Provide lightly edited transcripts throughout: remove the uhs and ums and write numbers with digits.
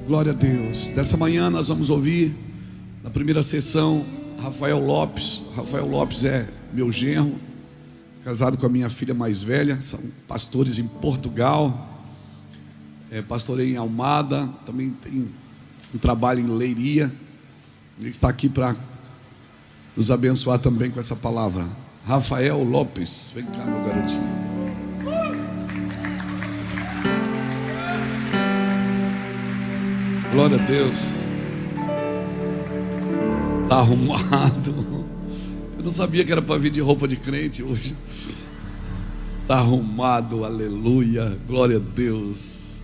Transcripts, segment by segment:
Glória a Deus. Dessa manhã nós vamos ouvir, na primeira sessão, Rafael Lopes. Rafael Lopes é meu genro, casado com a minha filha mais velha. São pastores em Portugal. Pastorei em Almada. Também tem um trabalho em Leiria. Ele está aqui para nos abençoar também com essa palavra. Rafael Lopes, vem cá, meu garotinho. Glória a Deus. Está arrumado. Eu não sabia que era para vir de roupa de crente hoje. Está arrumado, aleluia. Glória a Deus.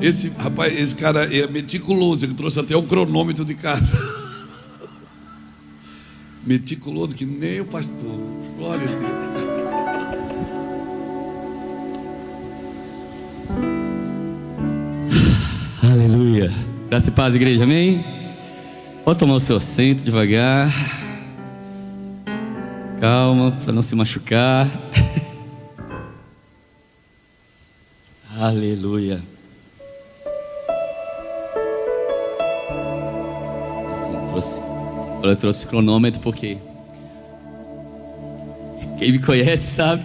Esse cara é meticuloso. Ele trouxe até o cronômetro de casa. Meticuloso que nem o pastor. Glória a Deus. Aleluia. Graça e paz, igreja, amém? Pode tomar o seu assento devagar. Calma, para não se machucar. Aleluia. Assim, eu trouxe o cronômetro porque quem me conhece sabe,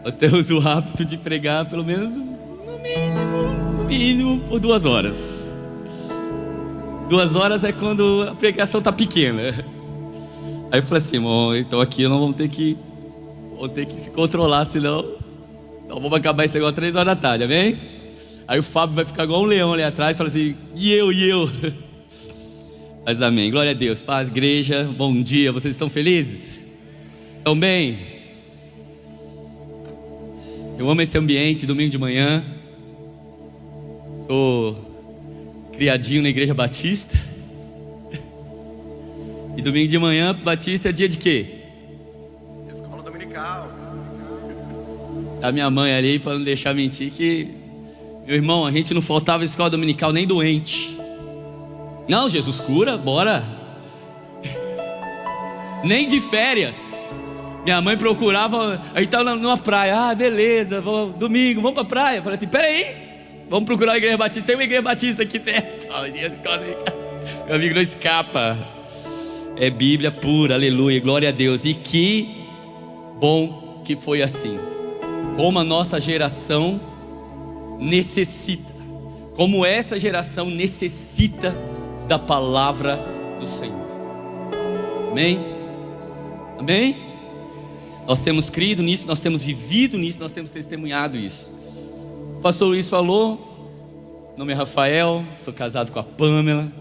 nós temos o hábito de pregar pelo menos no mínimo por 2 horas. 2 horas é quando a pregação está pequena. Aí eu falei assim, irmão, então aqui nós vamos ter que se controlar, senão nós vamos acabar esse negócio 3 horas da tarde, amém? Aí o Fábio vai ficar igual um leão ali atrás, fala assim, e eu? Mas amém, glória a Deus. Paz, igreja, bom dia, vocês estão felizes? Estão bem? Eu amo esse ambiente, domingo de manhã. Sou criadinho na igreja batista. E domingo de manhã, batista é dia de quê? Escola dominical. A minha mãe ali, para não deixar mentir, que meu irmão, a gente não faltava escola dominical nem doente. Não, Jesus cura, bora. Nem de férias. Minha mãe procurava, aí estava numa praia. Ah, beleza, domingo, vamos para a praia. Eu falei assim, peraí, vamos procurar a igreja batista. Tem uma igreja batista aqui perto. Meu amigo não escapa. É Bíblia pura, aleluia, glória a Deus. E que bom que foi assim. Como a nossa geração necessita, como essa geração necessita da palavra do Senhor. Amém? Amém? Nós temos crido nisso, nós temos vivido nisso, nós temos testemunhado isso. O pastor Luiz falou, meu nome é Rafael, sou casado com a Pamela,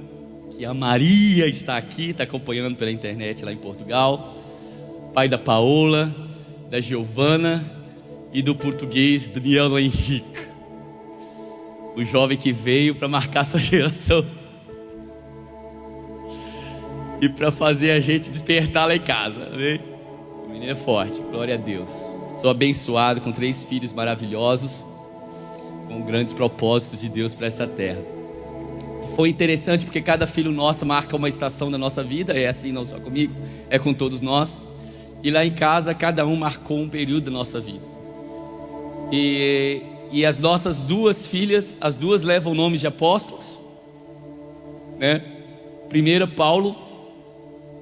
e a Maria está aqui, está acompanhando pela internet lá em Portugal. Pai da Paola, da Giovana e do português Daniel Henrique, o jovem que veio para marcar sua geração e para fazer a gente despertar lá em casa, amém? O menino é forte, glória a Deus. Sou abençoado com 3 filhos maravilhosos, com grandes propósitos de Deus para essa terra. Foi interessante porque cada filho nosso marca uma estação da nossa vida. É assim não só comigo, é com todos nós. E lá em casa cada um marcou um período da nossa vida. E as nossas 2 filhas, as 2 levam nomes de apóstolos, né? Primeiro Paulo,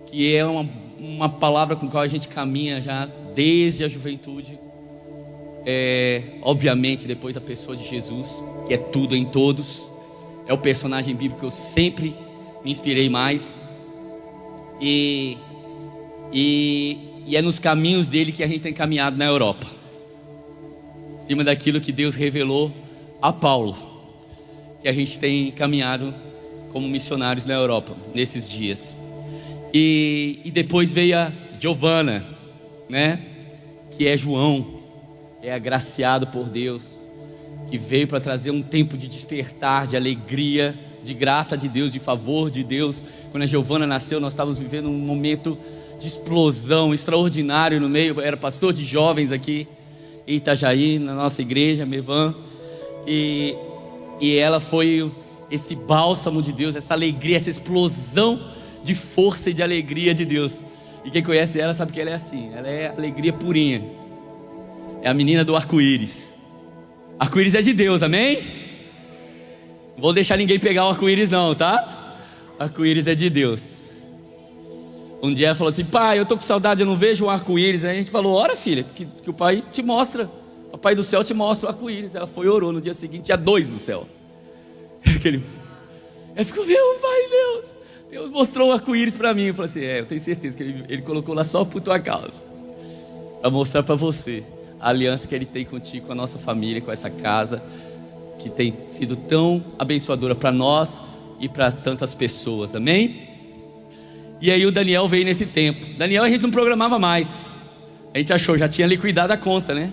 que é uma palavra com a qual a gente caminha já desde a juventude. Obviamente depois a pessoa de Jesus, que é tudo em todos. É o personagem bíblico que eu sempre me inspirei mais. E é nos caminhos dele que a gente tem caminhado na Europa. Em cima daquilo que Deus revelou a Paulo, que a gente tem caminhado como missionários na Europa nesses dias. E depois veio a Giovana, né? Que é João, é agraciado por Deus, que veio para trazer um tempo de despertar, de alegria, de graça de Deus, de favor de Deus. Quando a Giovana nasceu, nós estávamos vivendo um momento de explosão extraordinário no meio. Eu era pastor de jovens aqui em Itajaí, na nossa igreja, Mevan. E ela foi esse bálsamo de Deus, essa alegria, essa explosão de força e de alegria de Deus. E quem conhece ela sabe que ela é assim, ela é alegria purinha. É a menina do arco-íris. Arco-íris é de Deus, amém? Não vou deixar ninguém pegar o arco-íris não, tá? O arco-íris é de Deus. Um dia ela falou assim: pai, eu tô com saudade, eu não vejo um arco-íris. Aí a gente falou: ora filha, que o pai te mostra. O pai do céu te mostra o arco-íris. Ela foi e orou, no dia seguinte tinha 2 no céu. Ela ficou: meu pai, Deus mostrou o arco-íris para mim. Eu falei assim: eu tenho certeza que ele colocou lá só por tua causa, para mostrar para você a aliança que Ele tem contigo, com a nossa família, com essa casa, que tem sido tão abençoadora para nós e para tantas pessoas, amém? E aí o Daniel veio nesse tempo. Daniel a gente não programava mais, a gente achou, já tinha liquidado a conta, né?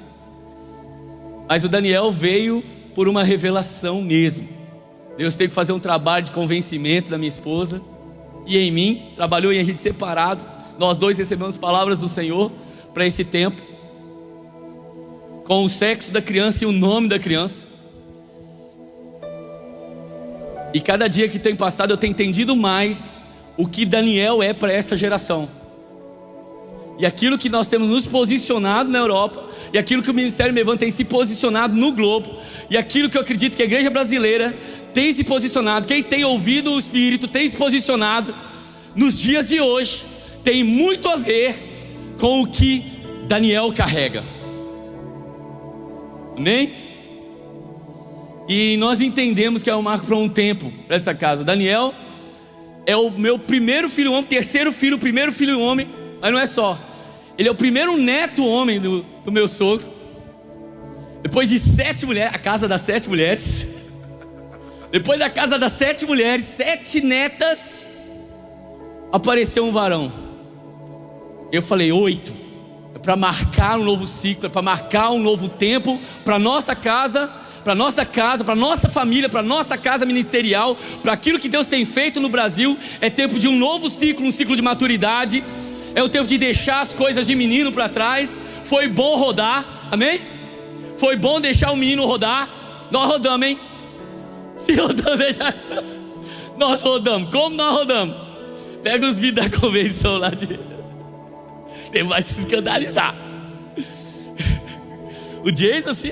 Mas o Daniel veio por uma revelação mesmo. Deus teve que fazer um trabalho de convencimento da minha esposa e em mim, trabalhou em a gente separado. Nós 2 recebemos palavras do Senhor para esse tempo, com o sexo da criança e o nome da criança. E cada dia que tem passado eu tenho entendido mais o que Daniel é para essa geração, e aquilo que nós temos nos posicionado na Europa, e aquilo que o Ministério Mevan tem se posicionado no globo, e aquilo que eu acredito que a igreja brasileira tem se posicionado. Quem tem ouvido o Espírito tem se posicionado nos dias de hoje, tem muito a ver com o que Daniel carrega, amém? E nós entendemos que é um marco para um tempo, para essa casa. Daniel é o meu primeiro filho homem, terceiro filho, primeiro filho homem. Mas não é só, ele é o primeiro neto homem do meu sogro. Depois de 7 mulheres, a casa das 7 mulheres. Depois da casa das 7 mulheres, 7 netas, apareceu um varão. Eu falei: 8, é para marcar um novo ciclo, é para marcar um novo tempo para nossa casa, para nossa família, para nossa casa ministerial, para aquilo que Deus tem feito no Brasil. É tempo de um novo ciclo, um ciclo de maturidade. É o tempo de deixar as coisas de menino para trás. Foi bom rodar, amém? Foi bom deixar o menino rodar. Nós rodamos, hein? Se rodamos, deixar isso. Nós rodamos, como nós rodamos? Pega os vídeos da convenção lá de... Você vai se escandalizar. O Jason assim,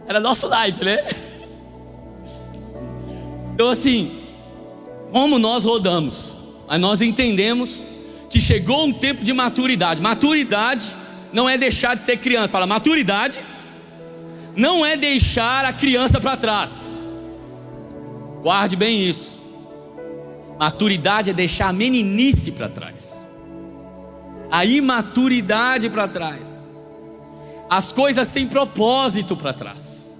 era nosso naipe, né? Então assim, como nós rodamos, mas nós entendemos que chegou um tempo de maturidade. Maturidade não é deixar de ser criança. Fala, maturidade não é deixar a criança para trás. Guarde bem isso. Maturidade é deixar a meninice para trás, a imaturidade para trás, as coisas sem propósito para trás.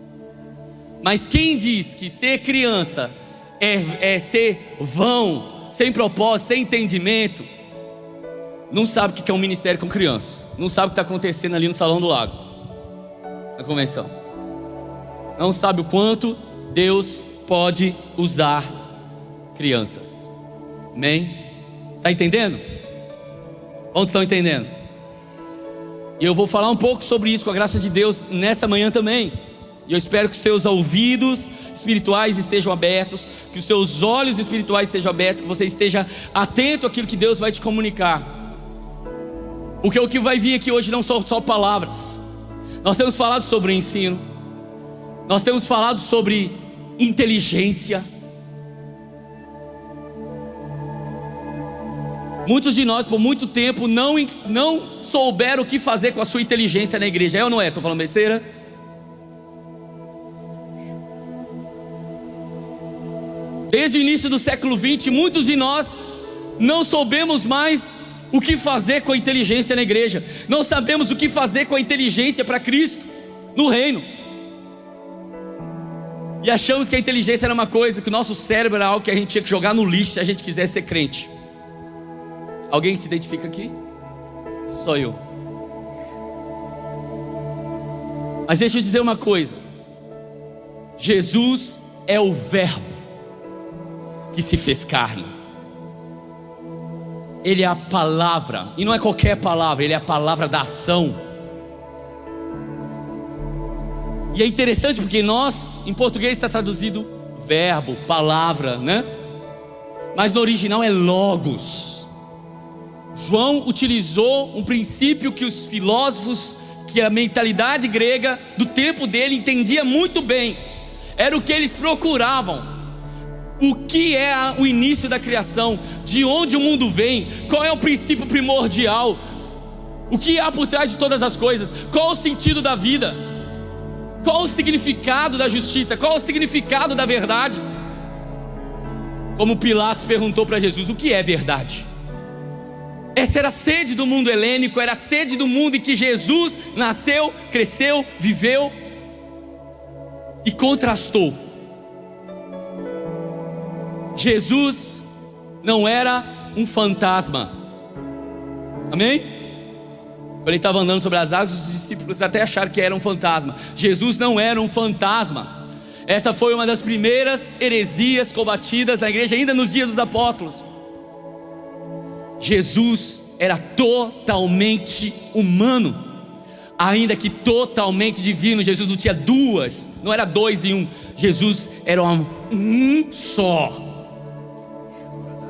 Mas quem diz que ser criança é ser vão, sem propósito, sem entendimento, não sabe o que é um ministério com criança, não sabe o que está acontecendo ali no Salão do Lago, na convenção, não sabe o quanto Deus pode usar crianças. Amém? Está entendendo? Quantos estão entendendo? E eu vou falar um pouco sobre isso com a graça de Deus nessa manhã também. E eu espero que os seus ouvidos espirituais estejam abertos, que os seus olhos espirituais estejam abertos, que você esteja atento àquilo que Deus vai te comunicar. Porque o que vai vir aqui hoje não são só palavras. Nós temos falado sobre ensino, nós temos falado sobre inteligência. Muitos de nós por muito tempo não souberam o que fazer com a sua inteligência na igreja. É ou não é? Estou falando besteira? Desde o início do século 20, muitos de nós não soubemos mais o que fazer com a inteligência na igreja. Não sabemos o que fazer com a inteligência para Cristo no reino. E achamos que a inteligência era uma coisa, que o nosso cérebro era algo que a gente tinha que jogar no lixo se a gente quisesse ser crente. Alguém se identifica aqui? Só eu. Mas deixa eu dizer uma coisa. Jesus é o verbo que se fez carne. Ele é a palavra, e não é qualquer palavra, ele é a palavra da ação. E é interessante porque nós, em português está traduzido verbo, palavra, né? Mas no original é logos. João utilizou um princípio que os filósofos, que a mentalidade grega do tempo dele entendia muito bem. Era o que eles procuravam. O que é o início da criação? De onde o mundo vem? Qual é o princípio primordial? O que há por trás de todas as coisas? Qual o sentido da vida? Qual o significado da justiça? Qual o significado da verdade? Como Pilatos perguntou para Jesus: o que é verdade? Essa era a sede do mundo helênico, era a sede do mundo em que Jesus nasceu, cresceu, viveu e contrastou. Jesus não era um fantasma, amém? Quando ele estava andando sobre as águas, os discípulos até acharam que era um fantasma. Jesus não era um fantasma. Essa foi uma das primeiras heresias combatidas na igreja ainda nos dias dos apóstolos. Jesus era totalmente humano, ainda que totalmente divino. Jesus não tinha duas, não era dois em um. Jesus era um só.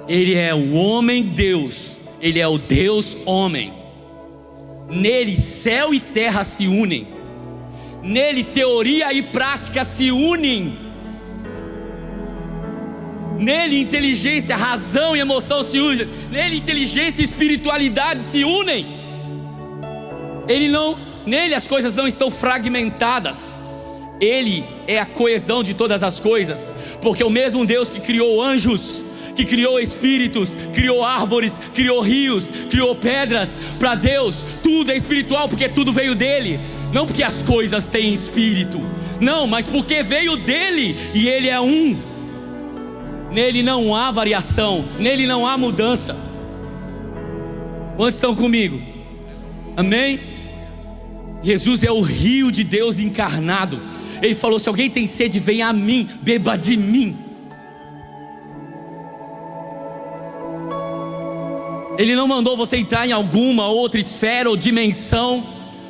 Ele é o homem Deus, ele é o Deus homem. Nele céu e terra se unem, nele teoria e prática se unem, nele inteligência, razão e emoção se unem, nele inteligência e espiritualidade se unem. Nele as coisas não estão fragmentadas. Ele é a coesão de todas as coisas, porque o mesmo Deus que criou anjos, que criou espíritos, criou árvores, criou rios, criou pedras, para Deus tudo é espiritual, porque tudo veio dele. Não porque as coisas têm espírito, não, mas porque veio dele, e ele é um. Nele não há variação, nele não há mudança. Quantos estão comigo? Amém? Jesus é o rio de Deus encarnado. Ele falou: se alguém tem sede, venha a mim, beba de mim. Ele não mandou você entrar em alguma outra esfera ou dimensão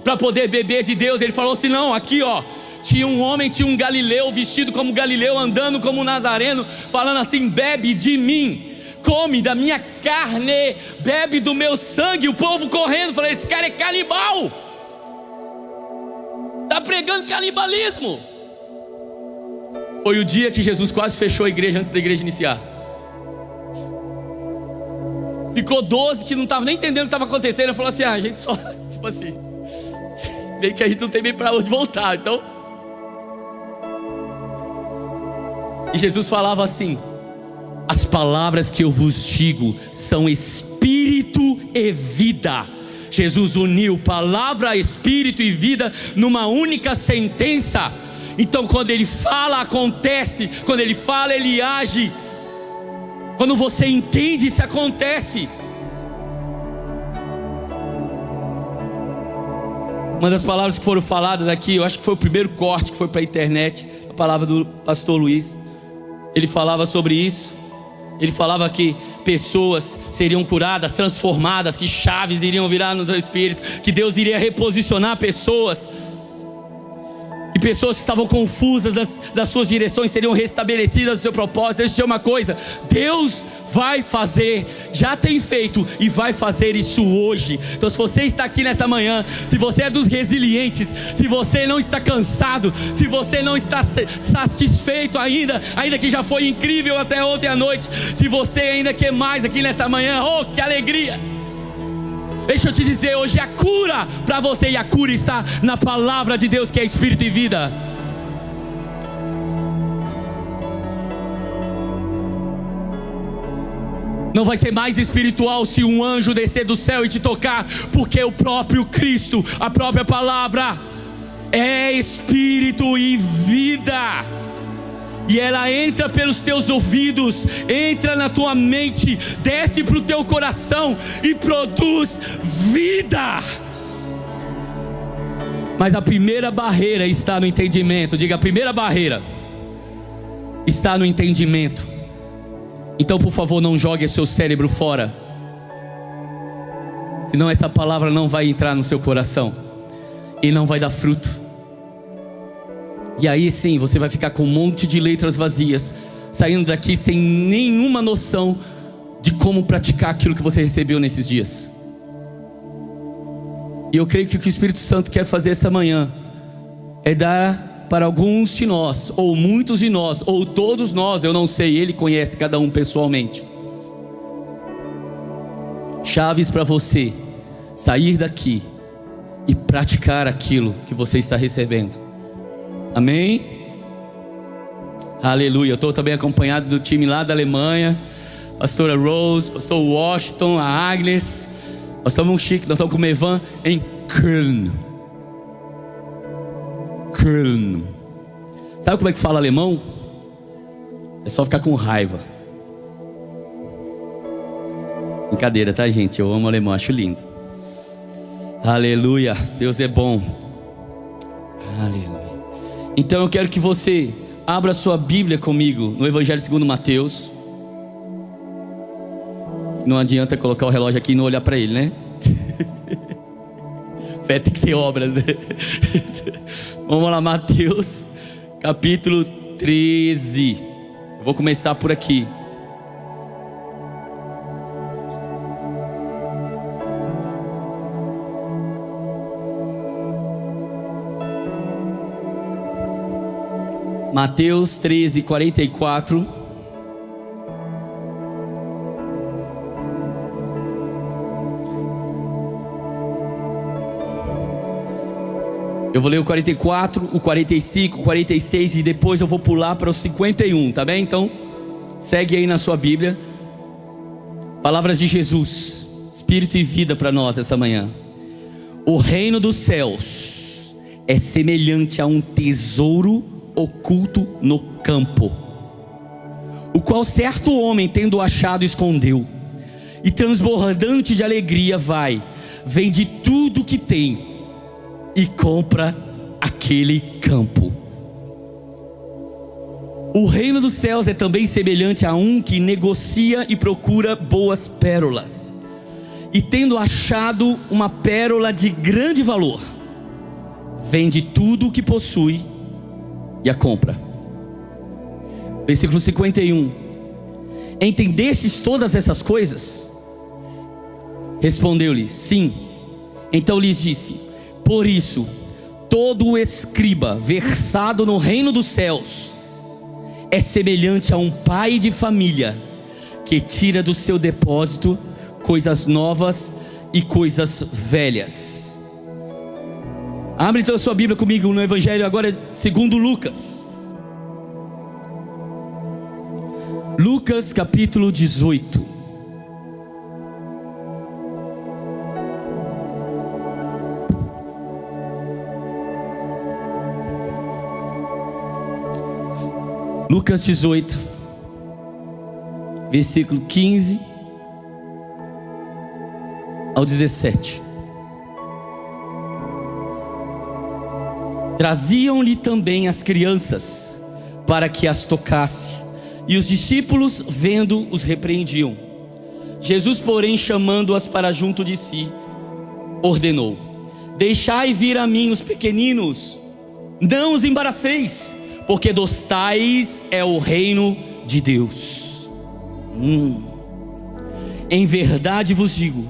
para poder beber de Deus. Ele falou assim: não, aqui ó, tinha um homem, tinha um galileu, vestido como galileu, andando como nazareno, falando assim: bebe de mim, come da minha carne, bebe do meu sangue. O povo correndo, falou: esse cara é canibal, está pregando canibalismo. Foi o dia que Jesus quase fechou a igreja antes da igreja iniciar. Ficou 12 que não estavam nem entendendo o que estava acontecendo. Ele falou assim: a gente só, tipo assim, meio que a gente não tem bem para onde voltar. Então, e Jesus falava assim: as palavras que eu vos digo são espírito e vida. Jesus uniu palavra, espírito e vida numa única sentença. Então quando ele fala, acontece. Quando ele fala, ele age. Quando você entende, isso acontece. Uma das palavras que foram faladas aqui, eu acho que foi o primeiro corte que foi para a internet, a palavra do pastor Luiz. Ele falava sobre isso. Ele falava que pessoas seriam curadas, transformadas, que chaves iriam virar no seu espírito, que Deus iria reposicionar pessoas, que pessoas que estavam confusas das suas direções seriam restabelecidas no seu propósito. Deixa eu dizer uma coisa: Deus vai fazer, já tem feito e vai fazer isso hoje. Então se você está aqui nessa manhã, se você é dos resilientes, se você não está cansado, se você não está satisfeito ainda que já foi incrível até ontem à noite, se você ainda quer mais aqui nessa manhã, oh que alegria! Deixa eu te dizer, hoje a cura para você, e a cura está na palavra de Deus, que é espírito e vida. Não vai ser mais espiritual se um anjo descer do céu e te tocar, porque o próprio Cristo, a própria palavra, é espírito e vida. E ela entra pelos teus ouvidos, entra na tua mente, desce para o teu coração e produz vida. Mas a primeira barreira está no entendimento. Diga: a primeira barreira está no entendimento. Então por favor, não jogue seu cérebro fora, senão essa palavra não vai entrar no seu coração e não vai dar fruto. E aí sim, você vai ficar com um monte de letras vazias, saindo daqui sem nenhuma noção de como praticar aquilo que você recebeu nesses dias. E eu creio que o que o Espírito Santo quer fazer essa manhã é dar para alguns de nós, ou muitos de nós, ou todos nós, eu não sei, Ele conhece cada um pessoalmente. Chaves para você sair daqui e praticar aquilo que você está recebendo. Amém? Aleluia. Eu estou também acompanhado do time lá da Alemanha, pastora Rose, pastor Washington, a Agnes. Nós estamos um chique, nós estamos com o Mevan em Köln. Köln. Sabe como é que fala alemão? É só ficar com raiva. Brincadeira, tá, gente? Eu amo alemão, acho lindo. Aleluia, Deus é bom. Aleluia. Então eu quero que você abra sua Bíblia comigo no Evangelho segundo Mateus. Não adianta colocar o relógio aqui e não olhar para ele, né? Fé tem que ter obras, né? Vamos lá, Mateus capítulo 13. Eu vou começar por aqui. Mateus 13, 44. Eu vou ler o 44, o 45, o 46 e depois eu vou pular para o 51, tá bem? Então, segue aí na sua Bíblia. Palavras de Jesus, Espírito e vida para nós essa manhã. O reino dos céus é semelhante a um tesouro oculto no campo, o qual certo homem, tendo achado, escondeu, e transbordante de alegria vende tudo que tem e compra aquele campo. O reino dos céus é também semelhante a um que negocia e procura boas pérolas, e tendo achado uma pérola de grande valor, vende tudo o que possui e a compra. Versículo 51. Entendestes todas essas coisas? Respondeu-lhe: sim. Então lhes disse: por isso, todo o escriba versado no reino dos céus é semelhante a um pai de família que tira do seu depósito coisas novas e coisas velhas. Abre então a sua Bíblia comigo no Evangelho agora segundo Lucas. Lucas capítulo 18. Lucas 18, versículo 15 ao 17. Traziam-lhe também as crianças para que as tocasse, e os discípulos, vendo, os repreendiam. Jesus, porém, chamando-as para junto de si, ordenou: deixai vir a mim os pequeninos, não os embaraceis, porque dos tais é o reino de Deus. Em verdade vos digo,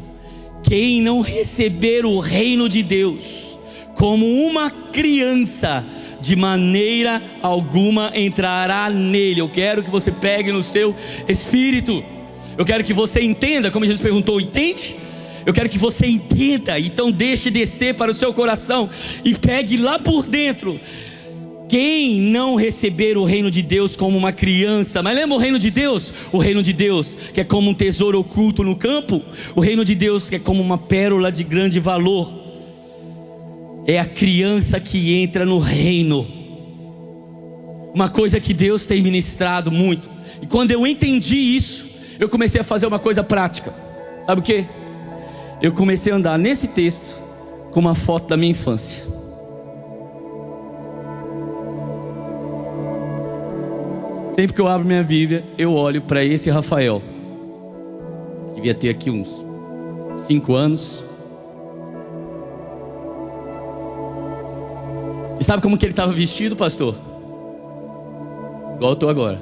quem não receber o reino de Deus como uma criança, de maneira alguma entrará nele. Eu quero que você pegue no seu espírito. Eu quero que você entenda, como Jesus perguntou, entende? Eu quero que você entenda, então deixe descer para o seu coração e pegue lá por dentro. Quem não receber o reino de Deus como uma criança, mas lembra o reino de Deus? O reino de Deus que é como um tesouro oculto no campo, o reino de Deus que é como uma pérola de grande valor. É a criança que entra no reino. Uma coisa que Deus tem ministrado muito, e quando eu entendi isso, eu comecei a fazer uma coisa prática. Sabe o que? Eu comecei a andar nesse texto com uma foto da minha infância. Sempre que eu abro minha Bíblia, eu olho para esse Rafael. Devia ter aqui uns 5 anos. E sabe como que ele estava vestido, pastor? Igual eu estou agora.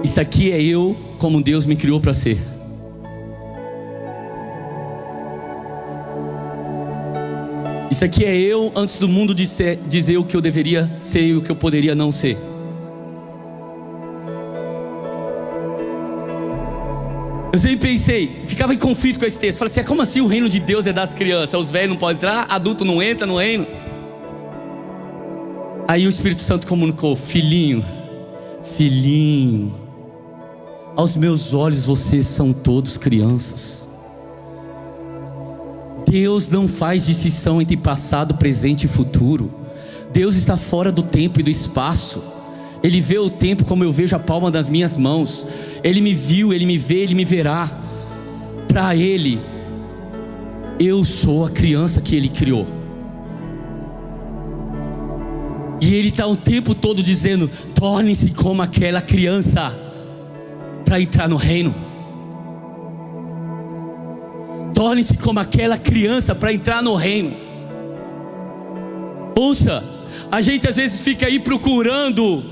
Isso aqui é eu como Deus me criou para ser. Isso aqui é eu antes do mundo dizer o que eu deveria ser e o que eu poderia não ser. Eu sempre pensei, ficava em conflito com esse texto. Falei assim, como assim o reino de Deus é das crianças? Os velhos não podem entrar, adulto não entra no reino. Aí o Espírito Santo comunicou: filhinho, filhinho, aos meus olhos vocês são todos crianças. Deus não faz distinção entre passado, presente e futuro. Deus está fora do tempo e do espaço. Ele vê o tempo como eu vejo a palma das minhas mãos. Ele me viu, Ele me vê, Ele me verá. Para Ele, eu sou a criança que Ele criou. E Ele está o tempo todo dizendo: torne-se como aquela criança para entrar no reino. Torne-se como aquela criança para entrar no reino. Ouça, a gente às vezes fica aí procurando: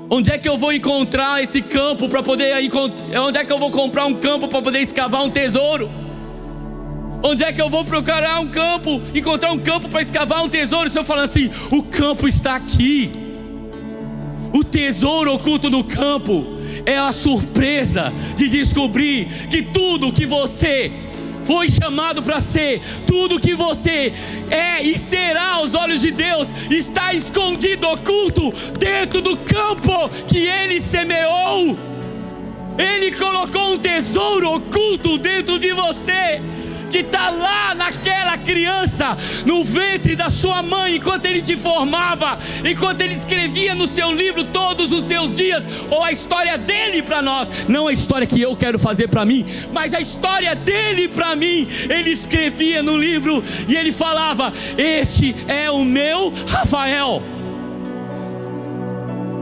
onde é que eu vou encontrar esse campo para poder onde é que eu vou comprar um campo para poder escavar um tesouro? Onde é que eu vou procurar um campo, encontrar um campo para escavar um tesouro? Se eu falar assim, o campo está aqui. O tesouro oculto no campo é a surpresa de descobrir que tudo que você foi chamado para ser, tudo que você é e será aos olhos de Deus, está escondido, oculto, dentro do campo que Ele semeou. Ele colocou um tesouro oculto dentro de você, que está lá naquela criança, no ventre da sua mãe, enquanto Ele te formava, enquanto Ele escrevia no seu livro todos os seus dias, ou a história dele para nós, não a história que eu quero fazer para mim, mas a história dele para mim. Ele escrevia no livro e Ele falava: este é o meu Rafael.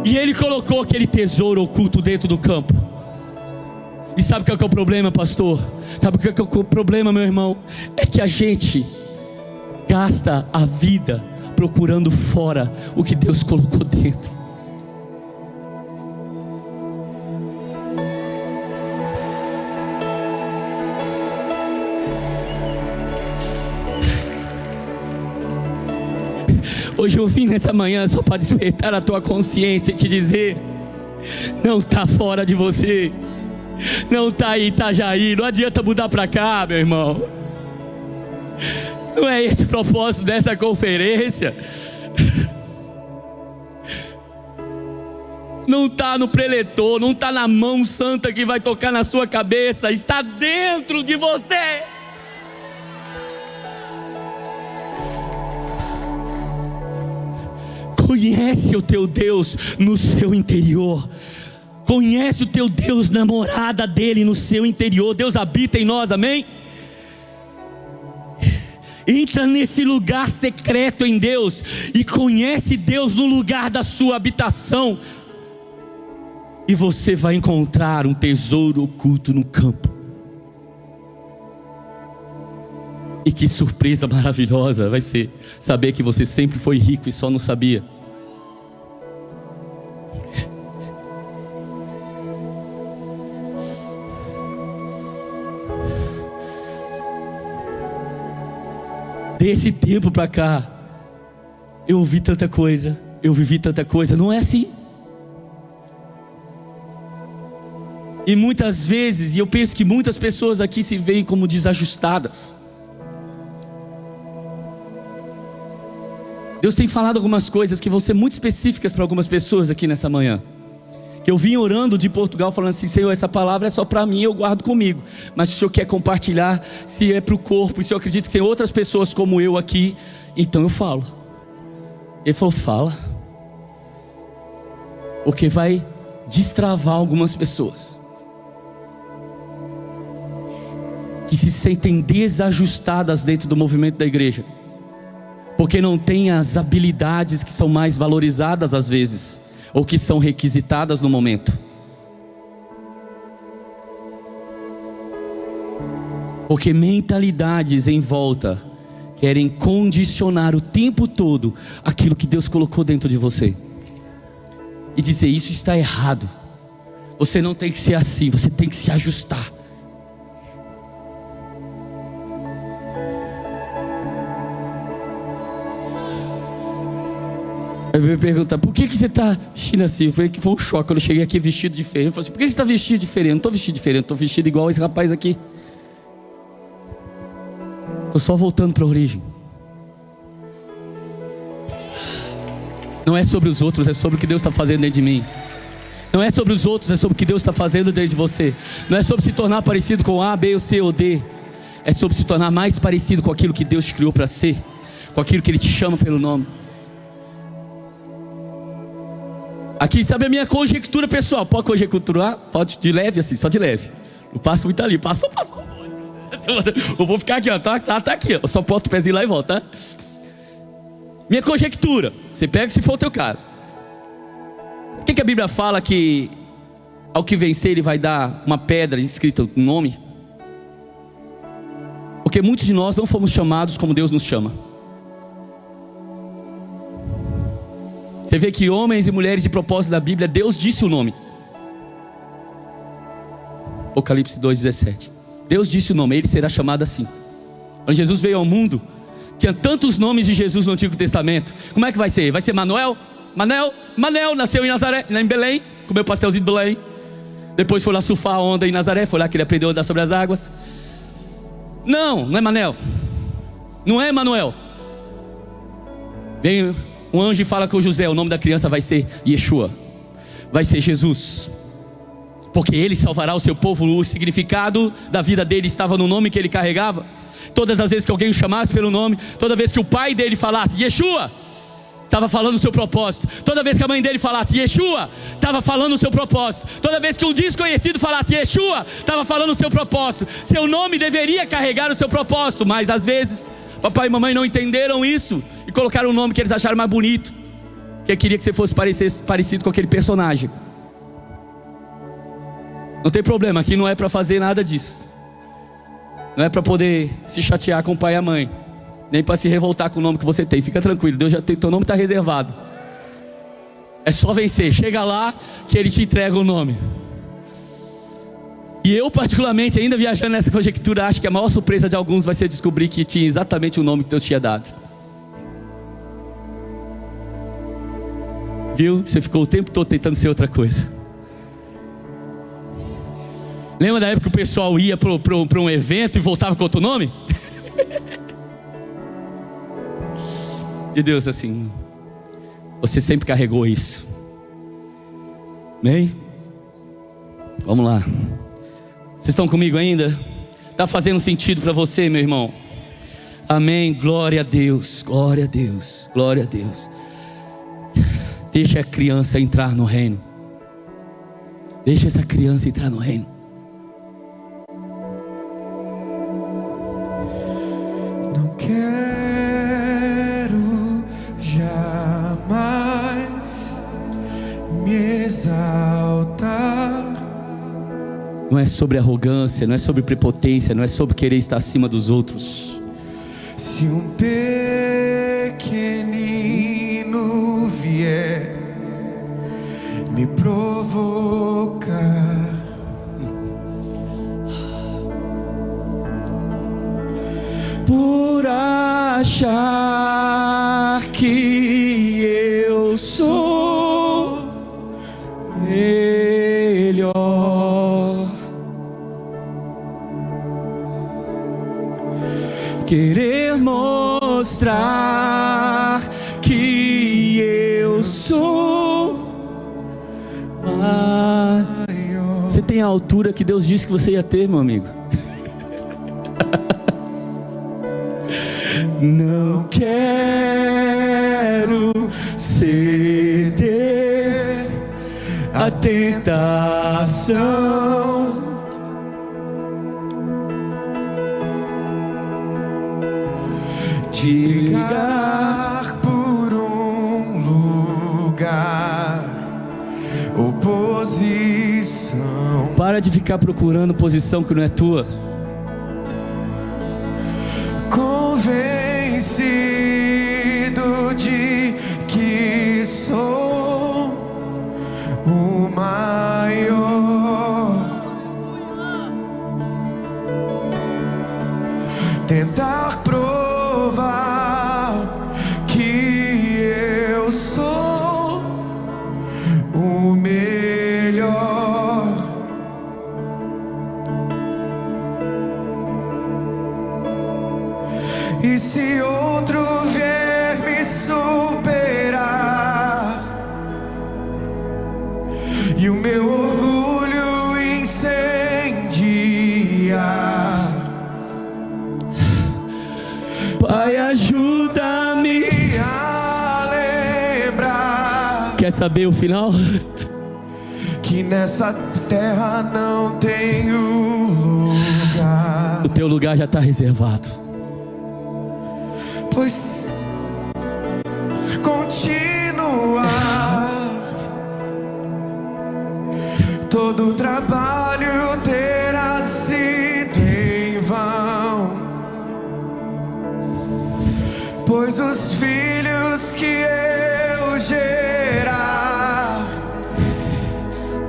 E Ele colocou aquele tesouro oculto dentro do campo. E sabe qual que é o problema, pastor? Sabe qual que é o problema, meu irmão? É que a gente gasta a vida procurando fora o que Deus colocou dentro. Hoje eu vim nessa manhã só para despertar a tua consciência e te dizer: não está fora de você. Não está em Itajaí, não adianta mudar para cá, meu irmão. Não é esse o propósito dessa conferência. Não está no preletor, não está na mão santa que vai tocar na sua cabeça, está dentro de você. Conhece o teu Deus no seu interior. Conhece o teu Deus na morada dele no seu interior. Deus habita em nós, amém? Entra nesse lugar secreto em Deus e conhece Deus no lugar da sua habitação, e você vai encontrar um tesouro oculto no campo. E que surpresa maravilhosa vai ser saber que você sempre foi rico e só não sabia. Desse tempo para cá, eu ouvi tanta coisa, eu vivi tanta coisa. Não é assim. E muitas vezes, e eu penso que muitas pessoas aqui se veem como desajustadas. Deus tem falado algumas coisas que vão ser muito específicas para algumas pessoas aqui nessa manhã. Que eu vim orando de Portugal falando assim: Senhor, essa palavra é só para mim, eu guardo comigo. Mas se o Senhor quer compartilhar, se é para o corpo, e se eu acredito que tem outras pessoas como eu aqui, então eu falo. Ele falou: fala. Porque vai destravar algumas pessoas que se sentem desajustadas dentro do movimento da igreja, porque não tem as habilidades que são mais valorizadas às vezes, ou que são requisitadas no momento. Porque mentalidades em volta querem condicionar o tempo todo aquilo que Deus colocou dentro de você, e dizer: isso está errado, Você não tem que ser assim, você tem que se ajustar. Aí me pergunta, por que você está vestindo assim? Eu falei que foi um choque quando eu cheguei aqui vestido diferente. Eu falei assim, por que você está vestido diferente? Eu não estou vestido diferente, estou vestido igual esse rapaz aqui. Estou só voltando para a origem. Não é sobre os outros, é sobre o que Deus está fazendo dentro de mim. Não é sobre os outros, é sobre o que Deus está fazendo dentro de você. Não é sobre se tornar parecido com A, B, ou C ou D. É sobre se tornar mais parecido com aquilo que Deus te criou para ser, com aquilo que Ele te chama pelo nome. Aqui, sabe a minha conjectura pessoal? Pode conjecturar? Pode, de leve assim, só de leve. Não passo muito ali, passou. Eu vou ficar aqui, ó, tá aqui, ó. Eu só boto o pezinho lá e volto, tá? Minha conjectura, você pega se for o teu caso. Por que a Bíblia fala que ao que vencer Ele vai dar uma pedra escrita um nome? Porque muitos de nós não fomos chamados como Deus nos chama. Você vê que homens e mulheres de propósito da Bíblia, Deus disse o nome. Apocalipse 2,17. Deus disse o nome, Ele será chamado assim. Quando Jesus veio ao mundo, tinha tantos nomes de Jesus no Antigo Testamento. Como é que vai ser? Vai ser Manuel? Manel nasceu em Nazaré, em Belém, comeu pastelzinho de Belém. Depois foi lá surfar a onda em Nazaré, foi lá que ele aprendeu a andar sobre as águas. Não é Manel. Não é Manuel. Vem um anjo e fala com José, o nome da criança vai ser Yeshua, vai ser Jesus, porque Ele salvará o seu povo. O significado da vida dele estava no nome que ele carregava. Todas as vezes que alguém o chamasse pelo nome, toda vez que o pai dele falasse Yeshua, estava falando o seu propósito. Toda vez que a mãe dele falasse Yeshua, estava falando o seu propósito. Toda vez que um desconhecido falasse Yeshua, estava falando o seu propósito. Seu nome deveria carregar o seu propósito, mas às vezes papai e mamãe não entenderam isso e colocaram um nome que eles acharam mais bonito, que queria que você fosse parecido com aquele personagem. Não tem problema, aqui não é para fazer nada disso. Não é para poder se chatear com o pai e a mãe, nem para se revoltar com o nome que você tem. Fica tranquilo, Deus já tem, teu nome está reservado. É só vencer, chega lá que Ele te entrega o nome. E eu particularmente, ainda viajando nessa conjectura, acho que a maior surpresa de alguns vai ser descobrir que tinha exatamente o nome que Deus tinha dado. Viu? Você ficou o tempo todo tentando ser outra coisa. Lembra da época que o pessoal ia para um evento e voltava com outro nome? E Deus assim, você sempre carregou isso. Amém? Vamos lá. Vocês estão comigo ainda? Está fazendo sentido para você, meu irmão? Amém, glória a Deus, glória a Deus, glória a Deus. Deixa a criança entrar no reino. Deixa essa criança entrar no reino. Não quero jamais me exaltar. Não é sobre arrogância, não é sobre prepotência, não é sobre querer estar acima dos outros. Se um pequenino vier me provocar, por achar que eu sou melhor, querer mostrar que eu sou maior. Você tem a altura que Deus disse que você ia ter, meu amigo. Não quero ceder à tentação de brigar por um lugar ou posição. Para de ficar procurando posição que não é tua. Convencido de que sou o maior. tentar provar que eu sou o melhor. E se outro vier me superar e o meu orgulho incendiar, Pai, ajuda-me a lembrar Quer saber o final? que nessa terra não tenho lugar. O teu lugar já está reservado. Pois continuar, todo o trabalho terá sido em vão, pois os filhos que eu gerar,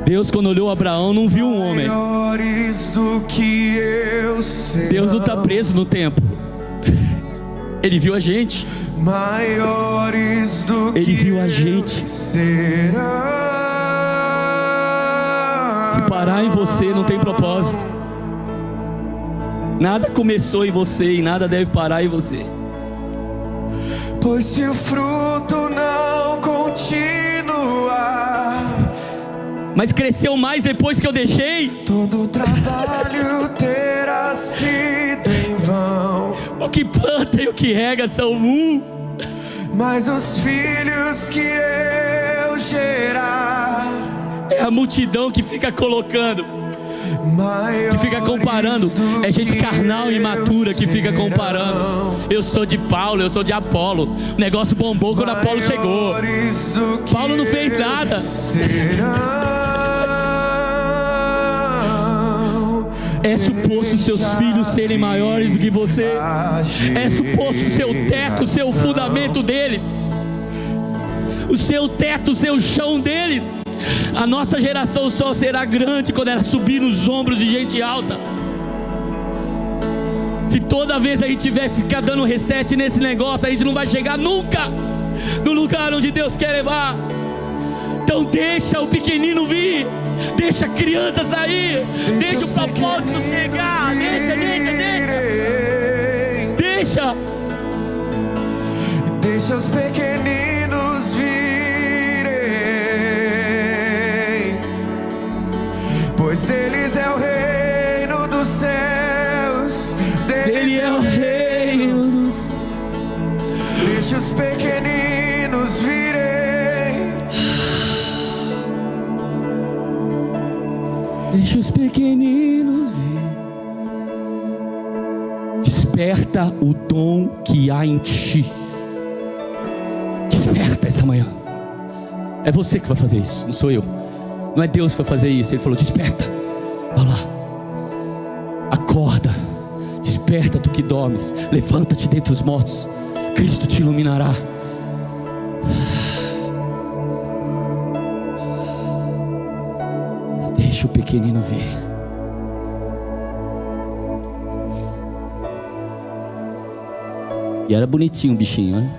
Deus, quando olhou Abraão, não viu um homem. maiores do que eu serão. Deus não está preso no tempo. Ele viu a gente. Maiores do Ele que viu a gente. serão. Se parar em você, não tem propósito. Nada começou em você e nada deve parar em você. Pois se o fruto não continuar, Mas cresceu mais depois que eu deixei. todo o trabalho terá sido em vão. O que planta e o que rega são um. Mas os filhos que eu gerar, É a multidão que fica colocando, que fica comparando. É gente carnal e imatura que fica comparando. Eu sou de Paulo, eu sou de Apolo. O negócio bombou quando Apolo chegou. Paulo não fez nada. É suposto seus filhos serem maiores do que você. É suposto seu teto, seu fundamento deles, o seu teto, o seu chão deles. A nossa geração só será grande quando ela subir nos ombros de gente alta. Se toda vez a gente tiver que ficar dando reset nesse negócio, a gente não vai chegar nunca no lugar onde Deus quer levar. Então deixa o pequenino vir, deixa a criança sair, deixa o propósito chegar, deixa. Deixa os pequeninos virem, pois deles é o reino dos céus, Ele é o reino dos... Deixa os pequeninos virem. Deixa os pequeninos vir. Desperta o dom que há em ti. Desperta essa manhã. É você que vai fazer isso, não sou eu. Não é Deus que vai fazer isso. Ele falou: desperta. Vai lá. Acorda. Desperta, tu que dormes. Levanta-te dentre os mortos. Cristo te iluminará. Deixa o pequenino ver. E era bonitinho o bichinho, né?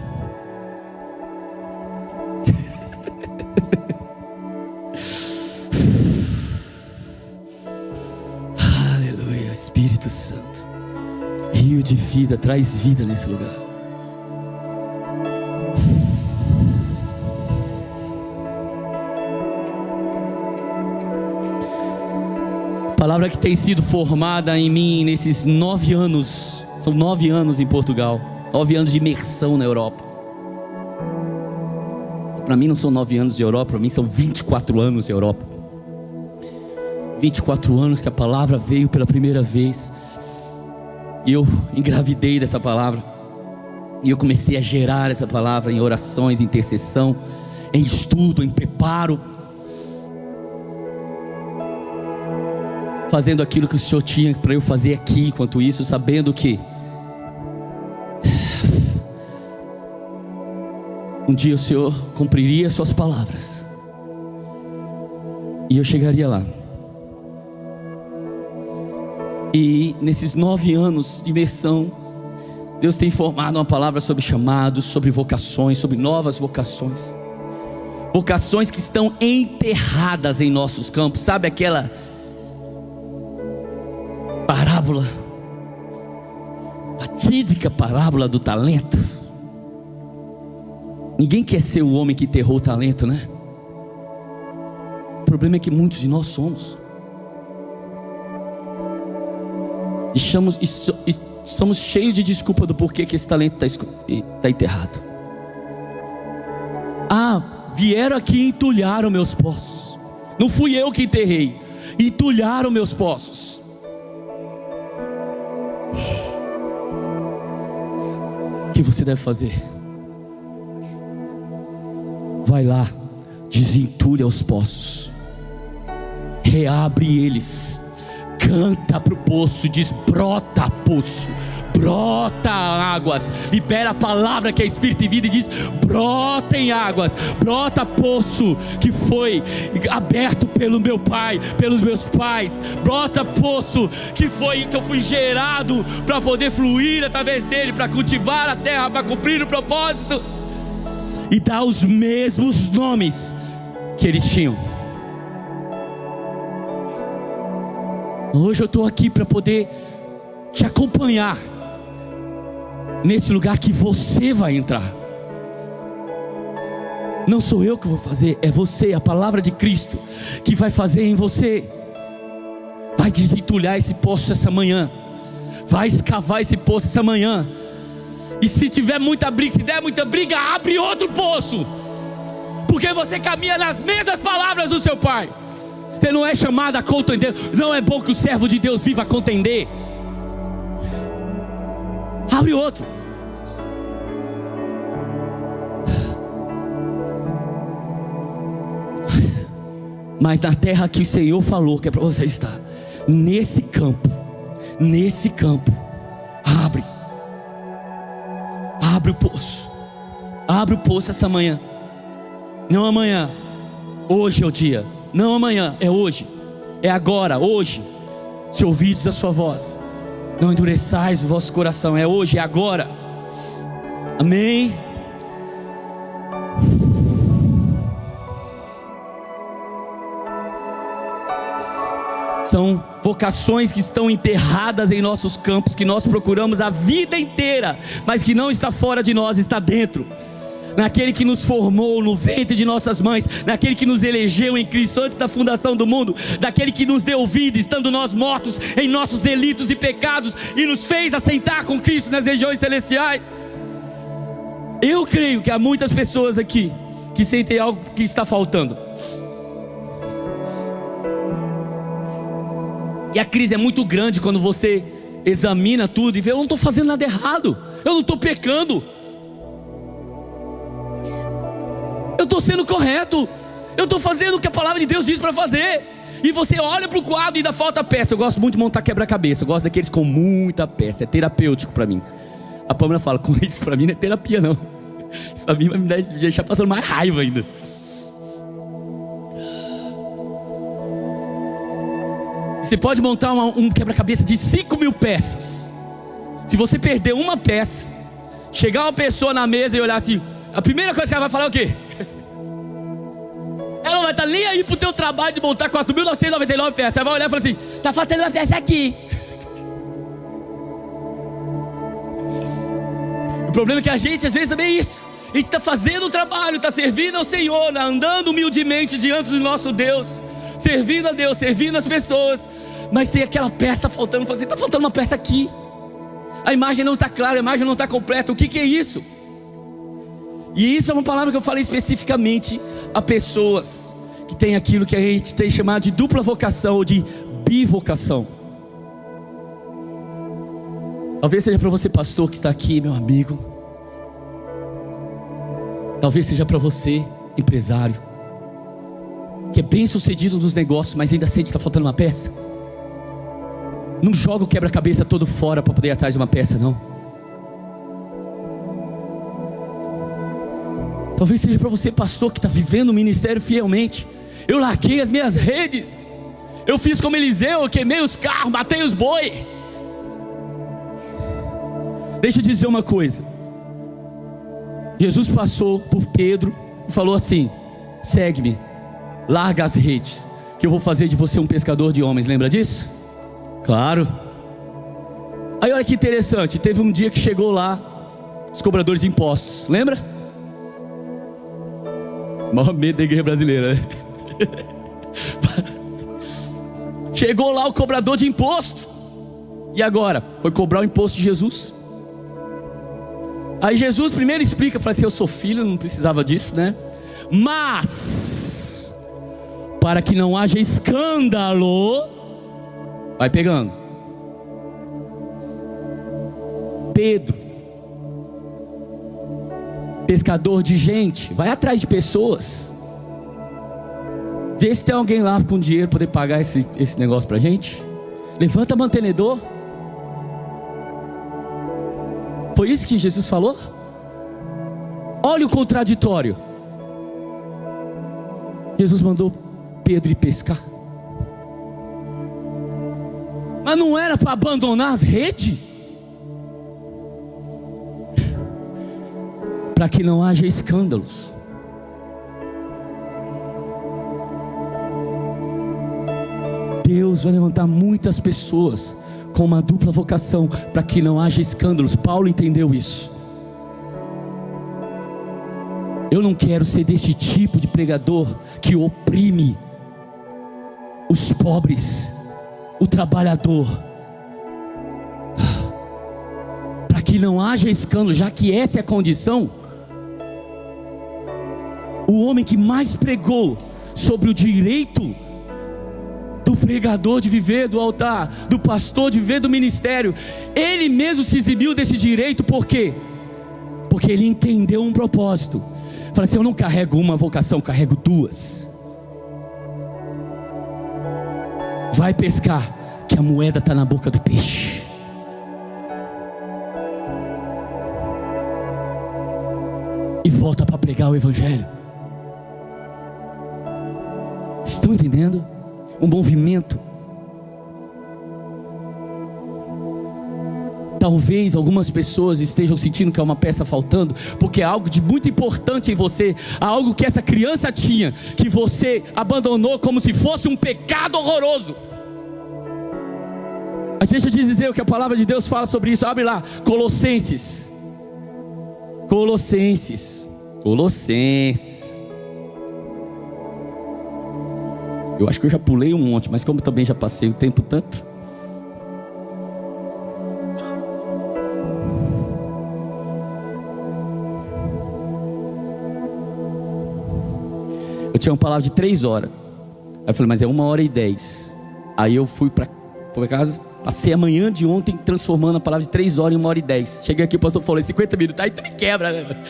Aleluia, Espírito Santo. Rio de vida, traz vida nesse lugar. Palavra que tem sido formada em mim nesses 9 anos. São 9 anos em Portugal, 9 anos de imersão na Europa. Para mim não são 9 anos de Europa, para mim são 24 anos de Europa. 24 anos que a palavra veio pela primeira vez. E eu engravidei dessa palavra. E eu comecei a gerar essa palavra em orações, em intercessão, em estudo, em preparo, fazendo aquilo que o Senhor tinha para eu fazer aqui. Enquanto isso, sabendo que um dia o Senhor cumpriria suas palavras e eu chegaria lá. E nesses 9 anos de imersão, Deus tem informado uma palavra sobre chamados, sobre vocações, sobre novas vocações. Vocações que estão enterradas em nossos campos. Sabe aquela parábola, fatídica parábola do talento? Ninguém quer ser o homem que enterrou o talento, né? O problema é que muitos de nós somos. E estamos cheios de desculpa do porquê que esse talento está enterrado. Vieram aqui e entulharam meus poços. Não fui eu que enterrei, entulharam meus poços. O que você deve fazer? Vai lá, desentulha os poços, reabre eles, canta para o poço, diz: brota poço, brota águas, libera a palavra que é espírito e vida e diz: brotem águas, brota poço que foi aberto pelo meu pai, pelos meus pais, brota poço que eu fui gerado para poder fluir através dele, para cultivar a terra, para cumprir o propósito, e dá os mesmos nomes que eles tinham. Hoje eu estou aqui para poder te acompanhar nesse lugar que você vai entrar. Não sou eu que vou fazer, é você, a palavra de Cristo que vai fazer em você. Vai desentulhar esse poço essa manhã, vai escavar esse poço essa manhã. E se tiver muita briga, se der muita briga, abre outro poço, porque você caminha nas mesmas palavras do seu pai. Você não é chamado a contender. Não é bom que o servo de Deus viva a contender. Abre outro. Mas na terra que o Senhor falou que é para você estar, nesse campo, abre o poço. Abre o poço essa manhã. Não amanhã, hoje é o dia. Não amanhã, é hoje, é agora, hoje. Se ouvides a sua voz, não endureçais o vosso coração. É hoje, é agora. Amém. São vocações que estão enterradas em nossos campos, que nós procuramos a vida inteira, mas que não está fora de nós, está dentro. Naquele que nos formou no ventre de nossas mães, naquele que nos elegeu em Cristo antes da fundação do mundo, daquele que nos deu vida, estando nós mortos em nossos delitos e pecados, e nos fez assentar com Cristo nas regiões celestiais. Eu creio que há muitas pessoas aqui que sentem algo que está faltando. E a crise é muito grande quando você examina tudo e vê: eu não estou fazendo nada errado, eu não estou pecando, eu estou sendo correto, eu estou fazendo o que a palavra de Deus diz para fazer. E você olha para o quadro e ainda falta peça. Eu gosto muito de montar quebra-cabeça, eu gosto daqueles com muita peça, é terapêutico para mim. A Pâmela fala: com isso para mim não é terapia não, isso para mim vai me deixar passando mais raiva ainda. Você pode montar um quebra-cabeça de 5.000 peças. Se você perder uma peça, chegar uma pessoa na mesa e olhar assim, a primeira coisa que ela vai falar é o quê? Ela não vai estar nem aí pro teu trabalho de montar 4.999 peças. Ela vai olhar e falar assim: tá faltando uma peça aqui. O problema é que a gente às vezes também é isso. A gente está fazendo o trabalho, está servindo ao Senhor, andando humildemente diante do nosso Deus, servindo a Deus, servindo as pessoas, mas tem aquela peça faltando. Assim, está faltando uma peça aqui, a imagem não está clara, a imagem não está completa. O que é isso? E isso é uma palavra que eu falei especificamente a pessoas que têm aquilo que a gente tem chamado de dupla vocação ou de bivocação. Talvez seja para você, pastor, que está aqui, meu amigo. Talvez seja para você, empresário, que é bem sucedido nos negócios, mas ainda sente que está faltando uma peça. Não joga o quebra-cabeça todo fora para poder ir atrás de uma peça, não. Talvez seja para você, pastor, que está vivendo o ministério fielmente. Eu larguei as minhas redes, eu fiz como Eliseu, eu queimei os carros, matei os boi. Deixa eu dizer uma coisa. Jesus passou por Pedro e falou assim: segue-me, larga as redes, que eu vou fazer de você um pescador de homens. Lembra disso? Claro. Aí olha que interessante, teve um dia que chegou lá os cobradores de impostos, lembra? Maior medo da igreja brasileira, né? Chegou lá o cobrador de imposto. E agora? Foi cobrar o imposto de Jesus. Aí Jesus primeiro explica, fala assim: eu sou filho, não precisava disso, né? Mas para que não haja escândalo, vai pegando. Pedro, pescador de gente, vai atrás de pessoas. Vê se tem alguém lá com dinheiro para poder pagar esse negócio pra gente. Levanta mantenedor. Foi isso que Jesus falou? Olha o contraditório. Jesus mandou Pedro ir pescar, mas não era para abandonar as redes? Para que não haja escândalos. Deus vai levantar muitas pessoas com uma dupla vocação, para que não haja escândalos. Paulo entendeu isso. Eu não quero ser desse tipo de pregador que oprime os pobres, o trabalhador, para que não haja escândalo, já que essa é a condição. O homem que mais pregou sobre o direito do pregador de viver do altar, do pastor de viver do ministério, ele mesmo se exibiu desse direito. Por quê? Porque ele entendeu um propósito. Fala assim: eu não carrego uma vocação, eu carrego duas. Vai pescar, que a moeda está na boca do peixe. E volta para pregar o evangelho. Estão entendendo? Um movimento. Talvez algumas pessoas estejam sentindo que é uma peça faltando, porque é algo de muito importante em você, algo que essa criança tinha, que você abandonou como se fosse um pecado horroroso. Mas deixa eu te dizer o que a palavra de Deus fala sobre isso. Abre lá, Colossenses. Eu acho que eu já pulei um monte, mas como também já passei o tempo tanto. Eu tinha uma palavra de 3 horas. Aí eu falei: mas é 1h10. Aí eu fui para casa, passei a manhã de ontem transformando a palavra de 3 horas em 1h10. Cheguei aqui, o pastor falou: 50 minutos. Aí tu me quebra, né?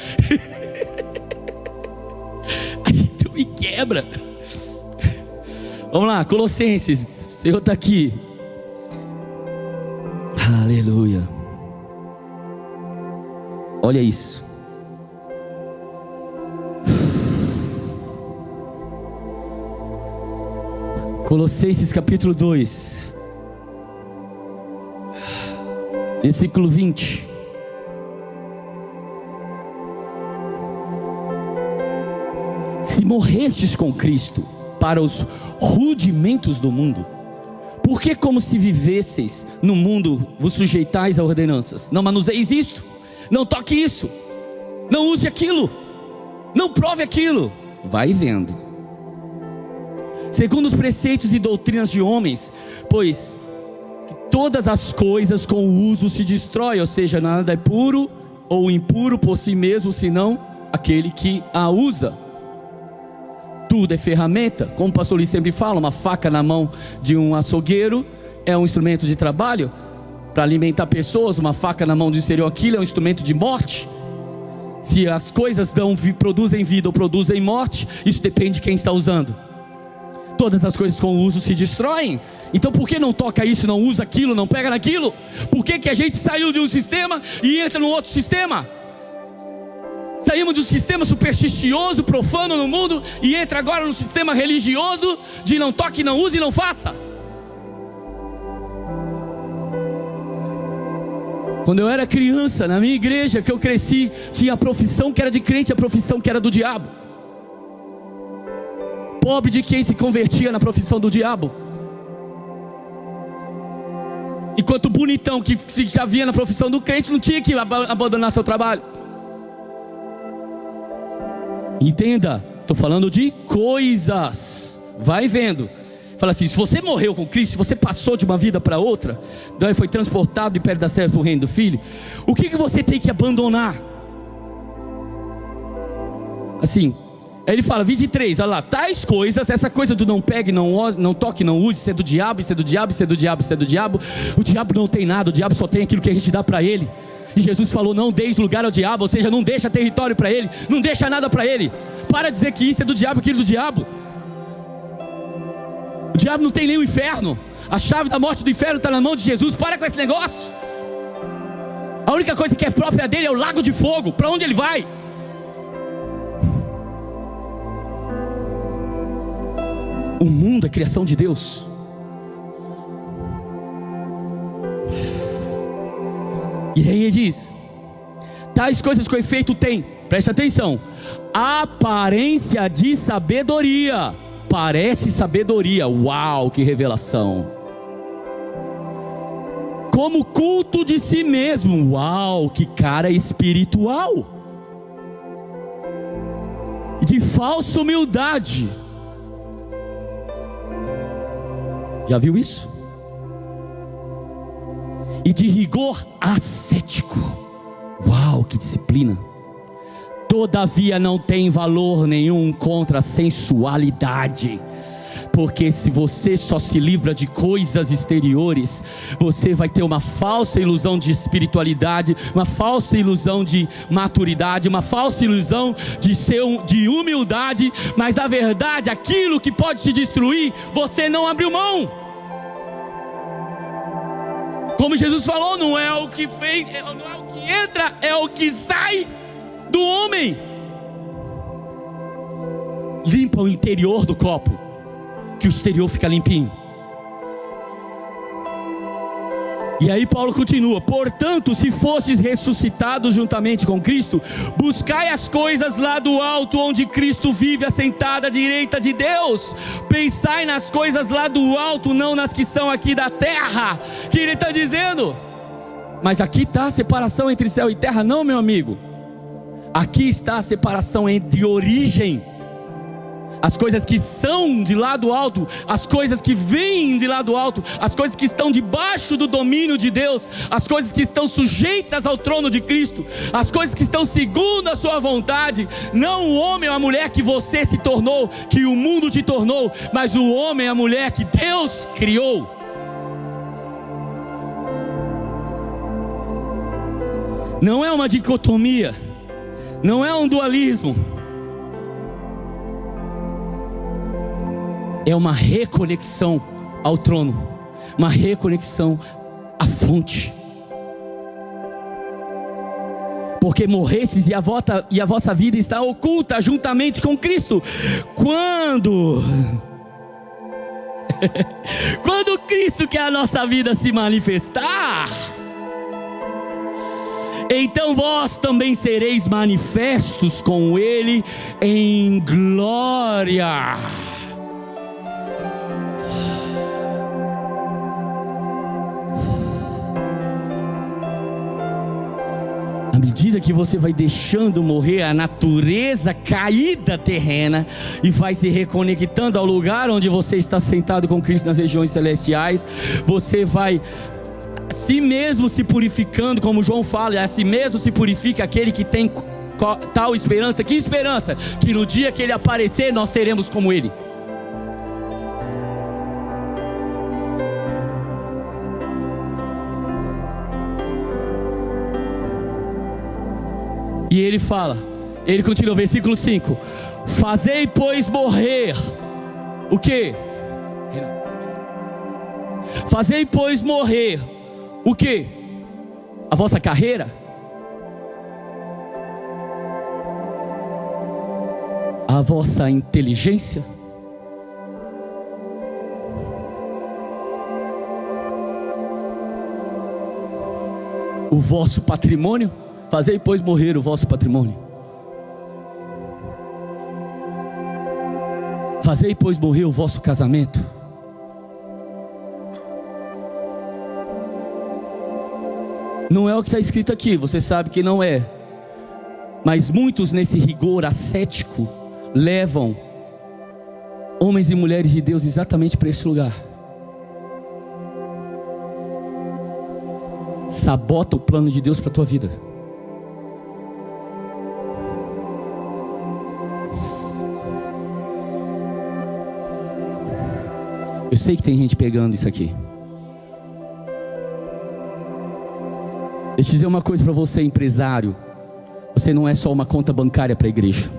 Aí tu me quebra. Vamos lá, Colossenses, o Senhor está aqui. Aleluia. Olha isso. Colossenses capítulo 2, versículo 20. Se morrestes com Cristo para os rudimentos do mundo, por que, como se vivesseis no mundo, vos sujeitais a ordenanças? Não manuseis isto, não toque isso, não use aquilo, não prove aquilo. Vai vendo, segundo os preceitos e doutrinas de homens, pois todas as coisas com o uso se destrói, ou seja, nada é puro ou impuro por si mesmo, senão aquele que a usa. Tudo é ferramenta, como o pastor Luiz sempre fala: uma faca na mão de um açougueiro é um instrumento de trabalho para alimentar pessoas. Uma faca na mão de um serial killer é um instrumento de morte. Se as coisas produzem vida ou produzem morte, isso depende de quem está usando. Todas as coisas com o uso se destroem. Então por que não toca isso, não usa aquilo, não pega naquilo? Por que a gente saiu de um sistema e entra no outro sistema? Saímos de um sistema supersticioso, profano no mundo, e entra agora no sistema religioso de não toque, não use e não faça. Quando eu era criança, na minha igreja que eu cresci, tinha a profissão que era de crente e a profissão que era do diabo. Pobre de quem se convertia na profissão do diabo. Enquanto o bonitão que se já via na profissão do crente não tinha que abandonar seu trabalho. Entenda, estou falando de coisas. Vai vendo. Fala assim, se você morreu com Cristo, se você passou de uma vida para outra, daí foi transportado de perto das trevas para o reino do Filho, o que você tem que abandonar? Assim, aí ele fala, 23, olha lá, tais coisas, essa coisa do não pegue, não toque, não use, isso é do diabo, isso é do diabo, isso é do diabo, isso é do diabo. O diabo não tem nada, o diabo só tem aquilo que a gente dá para ele. E Jesus falou, não deis lugar ao diabo, ou seja, não deixa território para ele, não deixa nada para ele. Para de dizer que isso é do diabo, aquilo do diabo. O diabo não tem nem o inferno. A chave da morte do inferno está na mão de Jesus. Para com esse negócio. A única coisa que é própria dele é o lago de fogo. Para onde ele vai? O mundo é criação de Deus. E aí ele diz, tais coisas que o efeito tem, preste atenção, aparência de sabedoria. Parece sabedoria, uau, que revelação. Como culto de si mesmo, uau, que cara espiritual. De falsa humildade. Já viu isso? E de rigor ascético, uau, que disciplina. Todavia não tem valor nenhum contra a sensualidade, porque se você só se livra de coisas exteriores, você vai ter uma falsa ilusão de espiritualidade, uma falsa ilusão de maturidade, uma falsa ilusão de humildade, mas na verdade aquilo que pode te destruir, você não abriu mão. Como Jesus falou, não é o que fez, não é o que entra, é o que sai do homem. Limpa o interior do copo, que o exterior fica limpinho. E aí Paulo continua, portanto, se fostes ressuscitados juntamente com Cristo, buscai as coisas lá do alto, onde Cristo vive assentado à direita de Deus. Pensai nas coisas lá do alto, não nas que são aqui da terra. Que ele está dizendo? Mas aqui está a separação entre céu e terra? Não, meu amigo. Aqui está a separação entre origem, as coisas que são de lá do alto, as coisas que vêm de lá do alto, as coisas que estão debaixo do domínio de Deus, as coisas que estão sujeitas ao trono de Cristo, as coisas que estão segundo a sua vontade. Não o homem ou a mulher que você se tornou, que o mundo te tornou, mas o homem e a mulher que Deus criou. Não é uma dicotomia, não é um dualismo, é uma reconexão ao trono, uma reconexão à fonte. Porque morrestes e a vossa vida está oculta juntamente com Cristo. Quando Cristo, que é a nossa vida, se manifestar, então vós também sereis manifestos com Ele em glória. À medida que você vai deixando morrer a natureza caída terrena e vai se reconectando ao lugar onde você está sentado com Cristo nas regiões celestiais, você vai a si mesmo se purificando, como João fala, a si mesmo se purifica aquele que tem tal esperança. Que esperança? Que no dia que Ele aparecer, nós seremos como Ele. E ele fala, ele continua, versículo 5: fazei, pois, morrer o quê? Fazei, pois, morrer o quê? A vossa carreira, a vossa inteligência, o vosso patrimônio. Fazei, pois, morrer o vosso patrimônio. Fazei, pois, morrer o vosso casamento. Não é o que está escrito aqui, você sabe que não é. Mas muitos nesse rigor ascético levam homens e mulheres de Deus exatamente para esse lugar. Sabota o plano de Deus para a tua vida. Eu sei que tem gente pegando isso aqui. Deixa eu dizer uma coisa para você, empresário. Você não é só uma conta bancária para a igreja.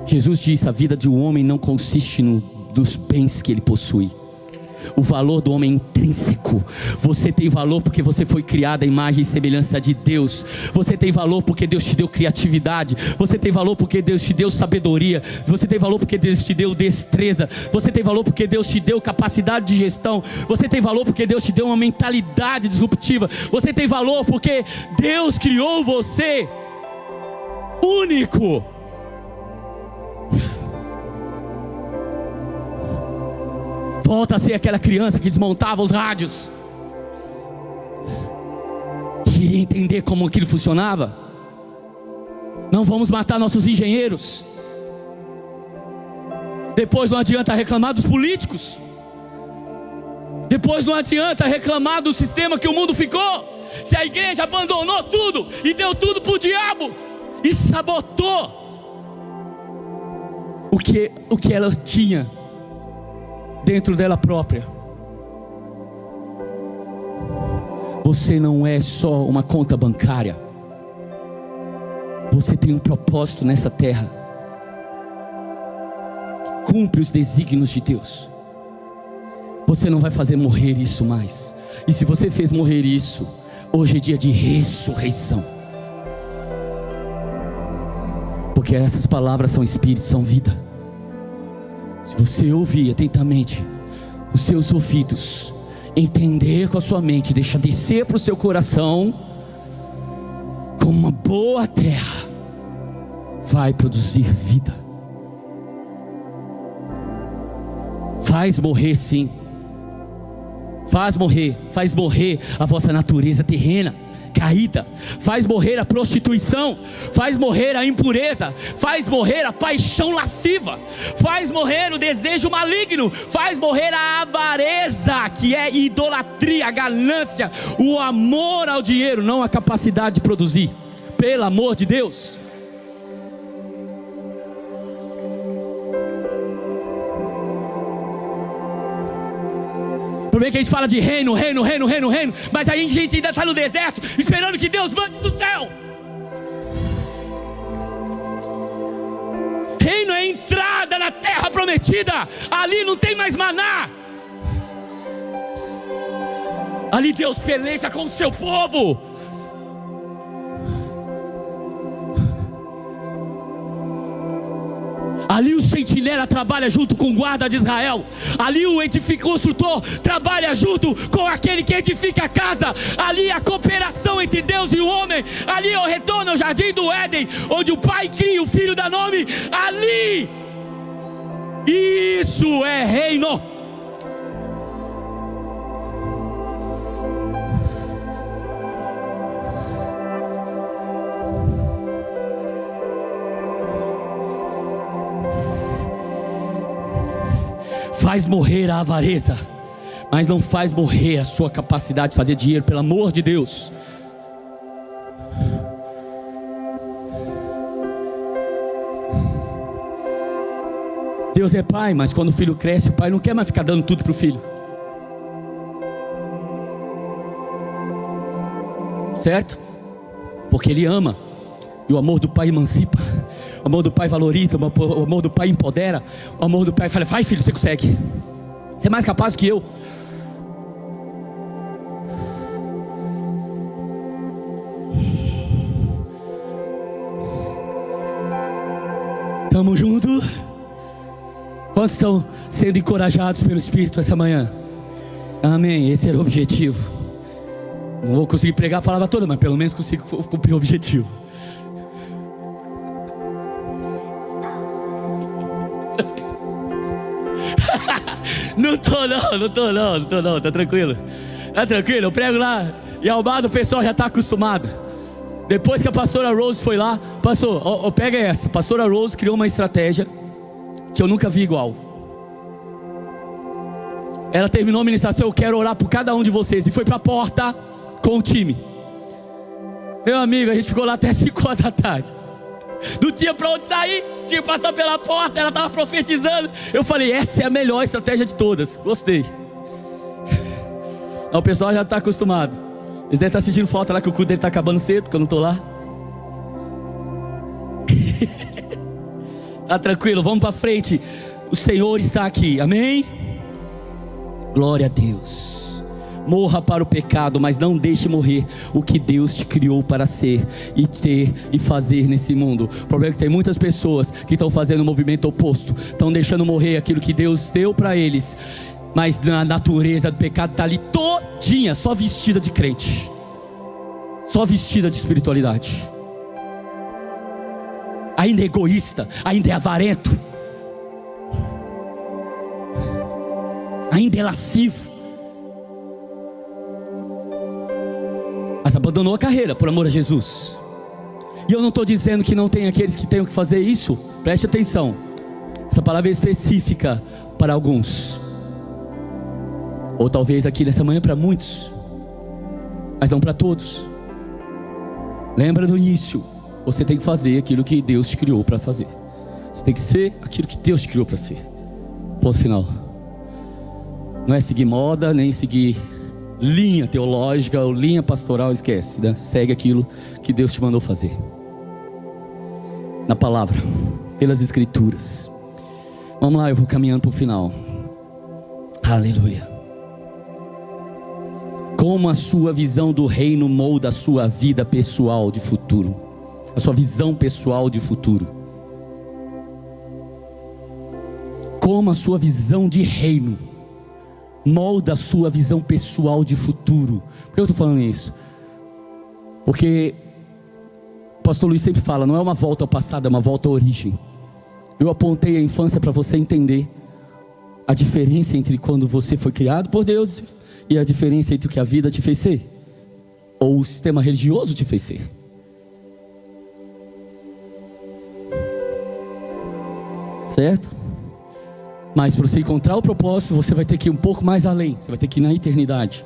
Jesus disse: a vida de um homem não consiste nos bens que ele possui. O valor do homem é intrínseco. Você tem valor porque você foi criado à imagem e semelhança de Deus. Você tem valor porque Deus te deu criatividade. Você tem valor porque Deus te deu sabedoria. Você tem valor porque Deus te deu destreza. Você tem valor porque Deus te deu capacidade de gestão. Você tem valor porque Deus te deu uma mentalidade disruptiva. Você tem valor porque Deus criou você único. Volta a ser aquela criança que desmontava os rádios. Queria entender como aquilo funcionava. Não vamos matar nossos engenheiros. Depois não adianta reclamar dos políticos. Depois não adianta reclamar do sistema que o mundo ficou. Se a igreja abandonou tudo e deu tudo para o diabo e sabotou o que ela tinha dentro dela própria. Você não é só uma conta bancária. Você tem um propósito nessa terra. Cumpre os desígnios de Deus. Você não vai fazer morrer isso mais. E se você fez morrer isso, hoje é dia de ressurreição. Porque essas palavras são espírito, são vida. Se você ouvir atentamente, os seus ouvidos, entender com a sua mente, deixar descer para o seu coração, como uma boa terra, vai produzir vida. Faz morrer, sim. Faz morrer a vossa natureza terrena caída, faz morrer a prostituição, faz morrer a impureza, faz morrer a paixão lasciva, faz morrer o desejo maligno, faz morrer a avareza, que é idolatria, a ganância, o amor ao dinheiro, não a capacidade de produzir. Pelo amor de Deus. Por que a gente fala de reino, mas aí a gente ainda está no deserto, esperando que Deus mande do céu. Reino é entrada na terra prometida. Ali não tem mais maná. Ali Deus peleja com o seu povo. Ali o sentinela trabalha junto com o guarda de Israel. Ali o construtor trabalha junto com aquele que edifica a casa. Ali a cooperação entre Deus e o homem. Ali é o retorno ao jardim do Éden, onde o pai cria o filho, dá nome. Ali, isso é reino. Faz morrer a avareza, mas não faz morrer a sua capacidade de fazer dinheiro, pelo amor de Deus. Deus é pai, mas quando o filho cresce, o pai não quer mais ficar dando tudo para o filho, certo? Porque ele ama, e o amor do pai emancipa. O amor do pai valoriza, o amor do pai empodera. O amor do pai fala: vai filho, você consegue. Você é mais capaz do que eu. Tamo junto. Quantos estão sendo encorajados pelo Espírito essa manhã? Amém, esse era o objetivo. Não vou conseguir pregar a palavra toda, mas pelo menos consigo cumprir o objetivo. Não tô não, tá tranquilo. Tá tranquilo, eu prego lá e Almada o pessoal já tá acostumado. Depois que a pastora Rose foi lá, pastor, pega essa. A pastora Rose criou uma estratégia que eu nunca vi igual. Ela terminou a ministração, eu quero orar por cada um de vocês. E foi pra porta com o time. Meu amigo, a gente ficou lá até 5 horas da tarde. Não tinha pra onde sair, tinha que passar pela porta, ela estava profetizando. Eu falei, essa é a melhor estratégia de todas. Gostei. O pessoal já está acostumado. Eles devem estar sentindo falta lá que o culto dele está acabando cedo, porque eu não estou lá. Tá tranquilo, vamos para frente. O Senhor está aqui, amém? Glória a Deus. Morra para o pecado, mas não deixe morrer o que Deus te criou para ser e ter e fazer nesse mundo. O problema é que tem muitas pessoas que estão fazendo o movimento oposto, estão deixando morrer aquilo que Deus deu para eles, mas na natureza do pecado está ali todinha, só vestida de crente, só vestida de espiritualidade. Ainda é egoísta, ainda é avarento, ainda é lascivo, mas abandonou a carreira por amor a Jesus. E eu não estou dizendo que não tem aqueles que tenham que fazer isso. Preste atenção, essa palavra é específica para alguns, ou talvez aqui nessa manhã para muitos, mas não para todos. Lembra do início, você tem que fazer aquilo que Deus te criou para fazer. Você tem que ser aquilo que Deus te criou para ser. Ponto final. Não é seguir moda, nem seguir linha teológica ou linha pastoral, esquece, né? Segue aquilo que Deus te mandou fazer. Na palavra, pelas escrituras. Vamos lá, eu vou caminhando para o final. Aleluia. Como a sua visão do reino molda a sua vida pessoal de futuro. A sua visão pessoal de futuro. Como a sua visão de reino molda a sua visão pessoal de futuro. Por que eu estou falando isso? Porque o pastor Luiz sempre fala, não é uma volta ao passado, é uma volta à origem. Eu apontei a infância para você entender a diferença entre quando você foi criado por Deus e a diferença entre o que a vida te fez ser, ou o sistema religioso te fez ser. Certo? Mas para você encontrar o propósito, você vai ter que ir um pouco mais além. Você vai ter que ir na eternidade,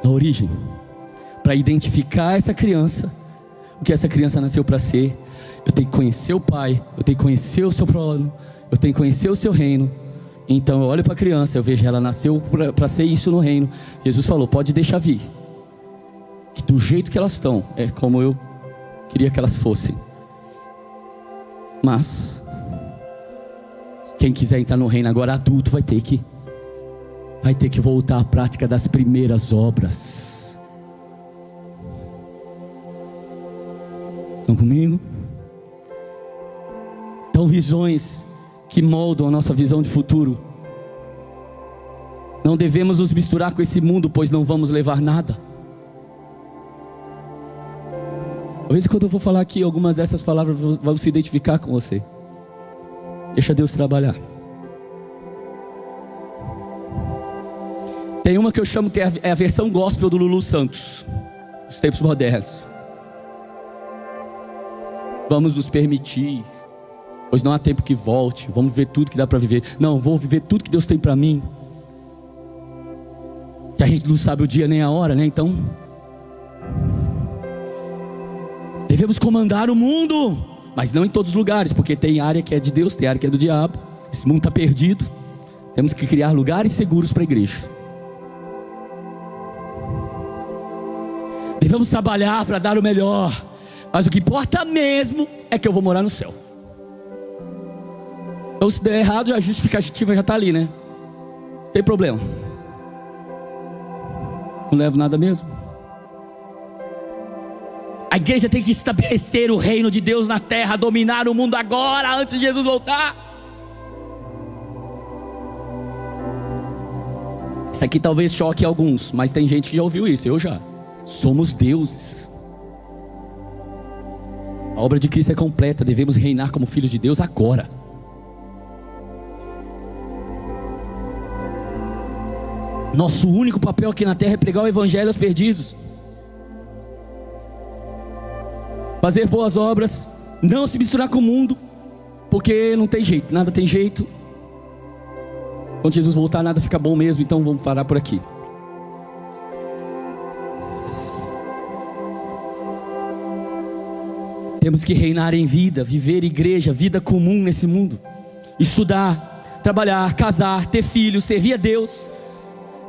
na origem, para identificar essa criança, o que essa criança nasceu para ser. Eu tenho que conhecer o Pai, eu tenho que conhecer o seu plano, eu tenho que conhecer o seu reino. Então eu olho para a criança, eu vejo ela nasceu para ser isso no reino. Jesus falou, pode deixar vir, que do jeito que elas estão, é como eu queria que elas fossem. Mas quem quiser entrar no reino agora adulto vai ter que voltar à prática das primeiras obras. Estão comigo? Então, visões que moldam a nossa visão de futuro. Não devemos nos misturar com esse mundo, pois não vamos levar nada. Talvez quando eu vou falar aqui, algumas dessas palavras vão se identificar com você. Deixa Deus trabalhar. Tem uma que eu chamo que é a versão gospel do Lulu Santos, os tempos modernos. Vamos nos permitir, pois não há tempo que volte. Vamos viver tudo que dá para viver. Não, vou viver tudo que Deus tem para mim. Que a gente não sabe o dia nem a hora, né? Então devemos comandar o mundo, mas não em todos os lugares, porque tem área que é de Deus, tem área que é do diabo. Esse mundo está perdido. Temos que criar lugares seguros para a igreja. Devemos trabalhar para dar o melhor, mas o que importa mesmo é que eu vou morar no céu. Então se der errado, a justificativa já está ali, né? Não tem problema. Não levo nada mesmo. A igreja tem que estabelecer o reino de Deus na terra, dominar o mundo agora, antes de Jesus voltar. Isso aqui talvez choque alguns, mas tem gente que já ouviu isso, eu já. Somos deuses. A obra de Cristo é completa. Devemos reinar como filhos de Deus agora. Nosso único papel aqui na terra é pregar o evangelho aos perdidos, fazer boas obras, não se misturar com o mundo, porque não tem jeito, nada tem jeito. Quando Jesus voltar, nada fica bom mesmo. Então vamos parar por aqui. Temos que reinar em vida, viver igreja, vida comum nesse mundo, estudar, trabalhar, casar, ter filhos, servir a Deus,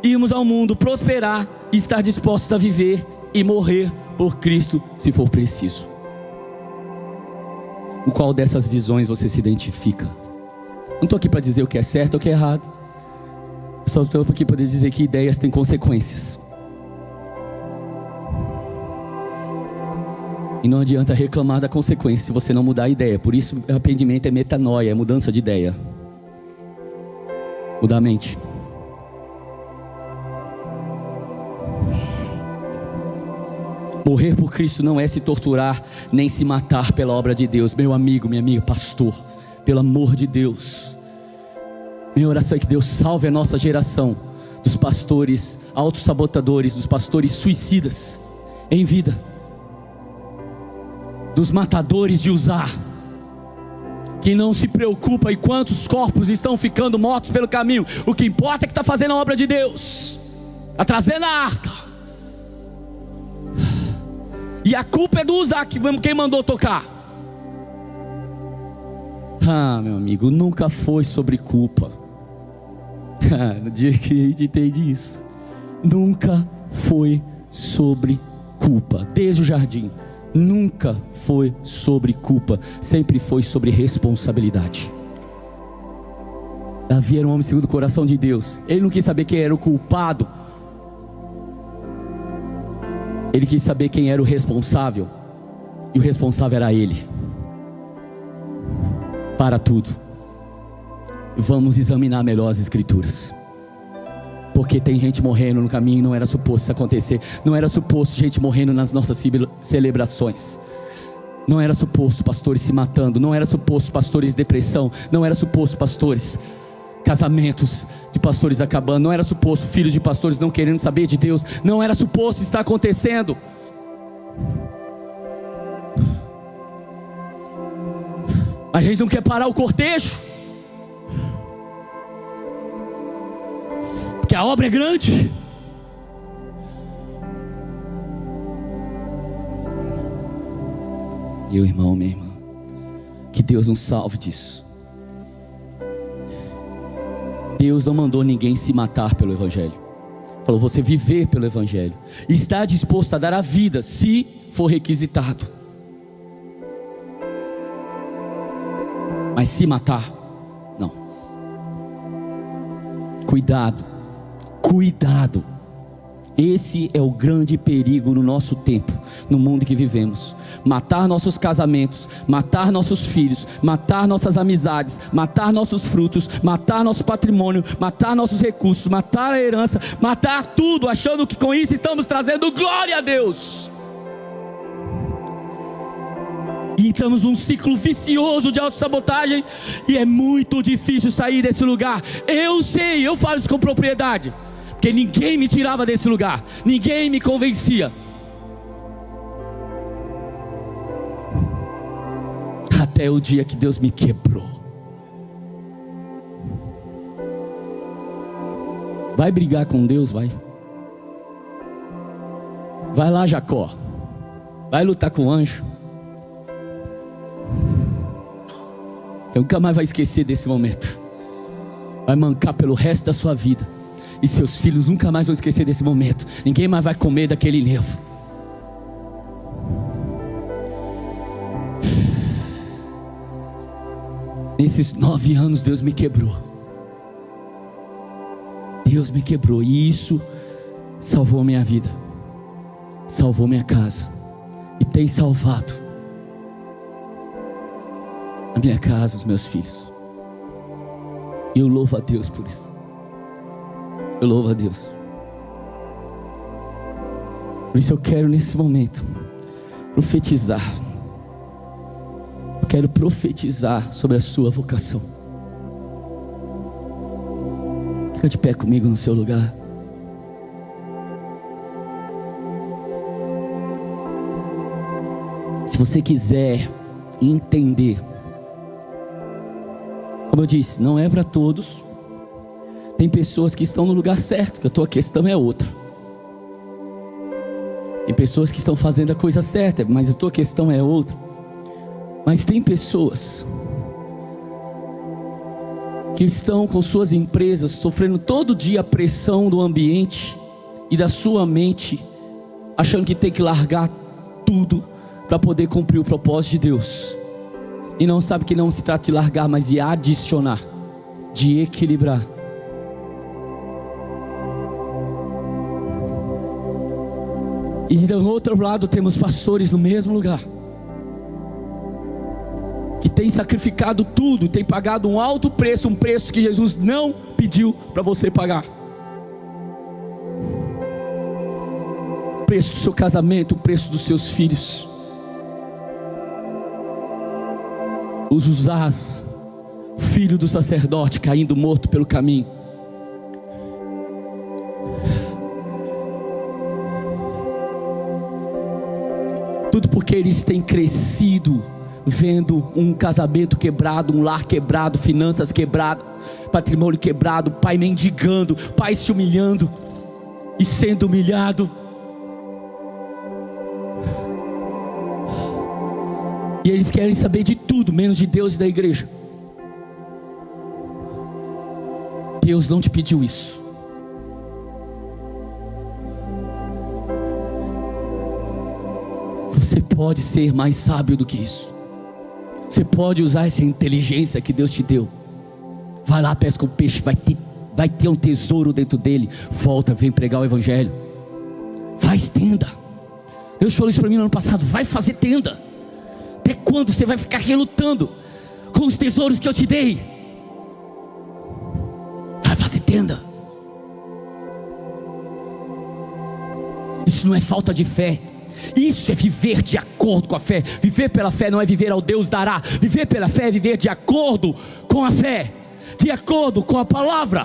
irmos ao mundo, prosperar e estar dispostos a viver e morrer por Cristo se for preciso. Com qual dessas visões você se identifica? Não estou aqui para dizer o que é certo ou o que é errado. Só estou aqui para dizer que ideias têm consequências. E não adianta reclamar da consequência se você não mudar a ideia. Por isso arrependimento é metanoia, é mudança de ideia. Mudar a mente. Morrer por Cristo não é se torturar, nem se matar pela obra de Deus. Meu amigo, minha amiga, pastor, pelo amor de Deus, minha oração é que Deus salve a nossa geração dos pastores autossabotadores, dos pastores suicidas em vida, dos matadores de usar, que não se preocupa em quantos corpos estão ficando mortos pelo caminho. O que importa é que está fazendo a obra de Deus, está trazendo a arca. E a culpa é do Uzá, quem mandou tocar. Ah, meu amigo, nunca foi sobre culpa. No dia que a gente entende isso, nunca foi sobre culpa. Desde o jardim, nunca foi sobre culpa. Sempre foi sobre responsabilidade. Davi era um homem segundo o coração de Deus. Ele não quis saber quem era o culpado, ele quis saber quem era o responsável. E o responsável era ele. Para tudo, vamos examinar melhor as escrituras, porque tem gente morrendo no caminho. Não era suposto isso acontecer. Não era suposto gente morrendo nas nossas celebrações. Não era suposto pastores se matando. Não era suposto pastores em depressão. Não era suposto pastores, casamentos de pastores acabando. Não era suposto filhos de pastores não querendo saber de Deus. Não era suposto estar acontecendo. A gente não quer parar o cortejo, porque a obra é grande. Meu irmão, minha irmã, que Deus nos salve disso. Deus não mandou ninguém se matar pelo Evangelho. Falou você viver pelo Evangelho e está disposto a dar a vida se for requisitado. Mas se matar, não. Cuidado, cuidado. Esse é o grande perigo no nosso tempo, no mundo que vivemos. Matar nossos casamentos, matar nossos filhos, matar nossas amizades, matar nossos frutos, matar nosso patrimônio, matar nossos recursos, matar a herança, matar tudo, achando que com isso estamos trazendo glória a Deus. E entramos num ciclo vicioso de autossabotagem, e é muito difícil sair desse lugar. Eu sei, eu falo isso com propriedade, porque ninguém me tirava desse lugar, ninguém me convencia. Até o dia que Deus me quebrou. Vai brigar com Deus, vai. Vai lá, Jacó. Vai lutar com o anjo. Você nunca mais vai esquecer desse momento. Vai mancar pelo resto da sua vida. E seus filhos nunca mais vão esquecer desse momento. Ninguém mais vai comer daquele nervo. Nesses 9 anos Deus me quebrou. Deus me quebrou. E isso salvou minha vida, salvou minha casa. E tem salvado a minha casa, os meus filhos. E eu louvo a Deus por isso. Eu louvo a Deus. Por isso eu quero nesse momento profetizar. Eu quero profetizar sobre a sua vocação. Fica de pé comigo no seu lugar. Se você quiser entender, como eu disse, não é para todos. Tem pessoas que estão no lugar certo, que a tua questão é outra. Tem pessoas que estão fazendo a coisa certa, mas a tua questão é outra. Mas tem pessoas que estão com suas empresas sofrendo todo dia a pressão do ambiente e da sua mente, achando que tem que largar tudo para poder cumprir o propósito de Deus. E não sabe que não se trata de largar, mas de adicionar, de equilibrar. E do outro lado temos pastores no mesmo lugar, que tem sacrificado tudo, tem pagado um alto preço, um preço que Jesus não pediu para você pagar. O preço do seu casamento, o preço dos seus filhos. Os Uzás, filho do sacerdote, caindo morto pelo caminho. Tudo porque eles têm crescido vendo um casamento quebrado, um lar quebrado, finanças quebradas, patrimônio quebrado, pai mendigando, pai se humilhando e sendo humilhado. E eles querem saber de tudo, menos de Deus e da igreja. Deus não te pediu isso. Você pode ser mais sábio do que isso. Você pode usar essa inteligência que Deus te deu. Vai lá, pesca um peixe, vai ter um tesouro dentro dele. Volta, vem pregar o evangelho. Faz tenda. Deus falou isso para mim no ano passado. Vai fazer tenda. Até quando você vai ficar relutando com os tesouros que eu te dei? Vai fazer tenda. Isso não é falta de fé. Isso é viver de acordo com a fé. Viver pela fé não é viver ao Deus dará. Viver pela fé é viver de acordo com a fé, de acordo com a palavra,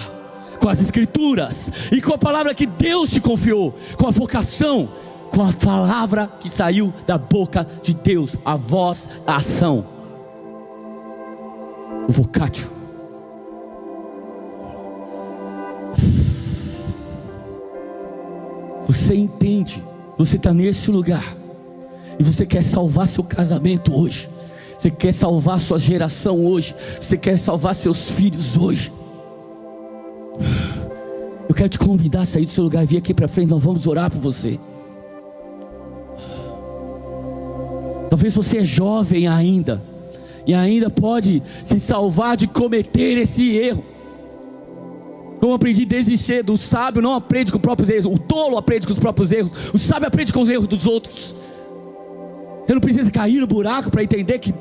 com as escrituras e com a palavra que Deus te confiou, com a vocação, com a palavra que saiu da boca de Deus, a voz, a ação, o vocátil. Você entende? Você está nesse lugar e você quer salvar seu casamento hoje. Você quer salvar sua geração hoje. Você quer salvar seus filhos hoje. Eu quero te convidar a sair do seu lugar e vir aqui para frente. Nós vamos orar por você. Talvez você é jovem ainda e ainda pode se salvar de cometer esse erro. Como aprendi desde cedo, o sábio não aprende com os próprios erros, o tolo aprende com os próprios erros, o sábio aprende com os erros dos outros. Você não precisa cair no buraco para entender que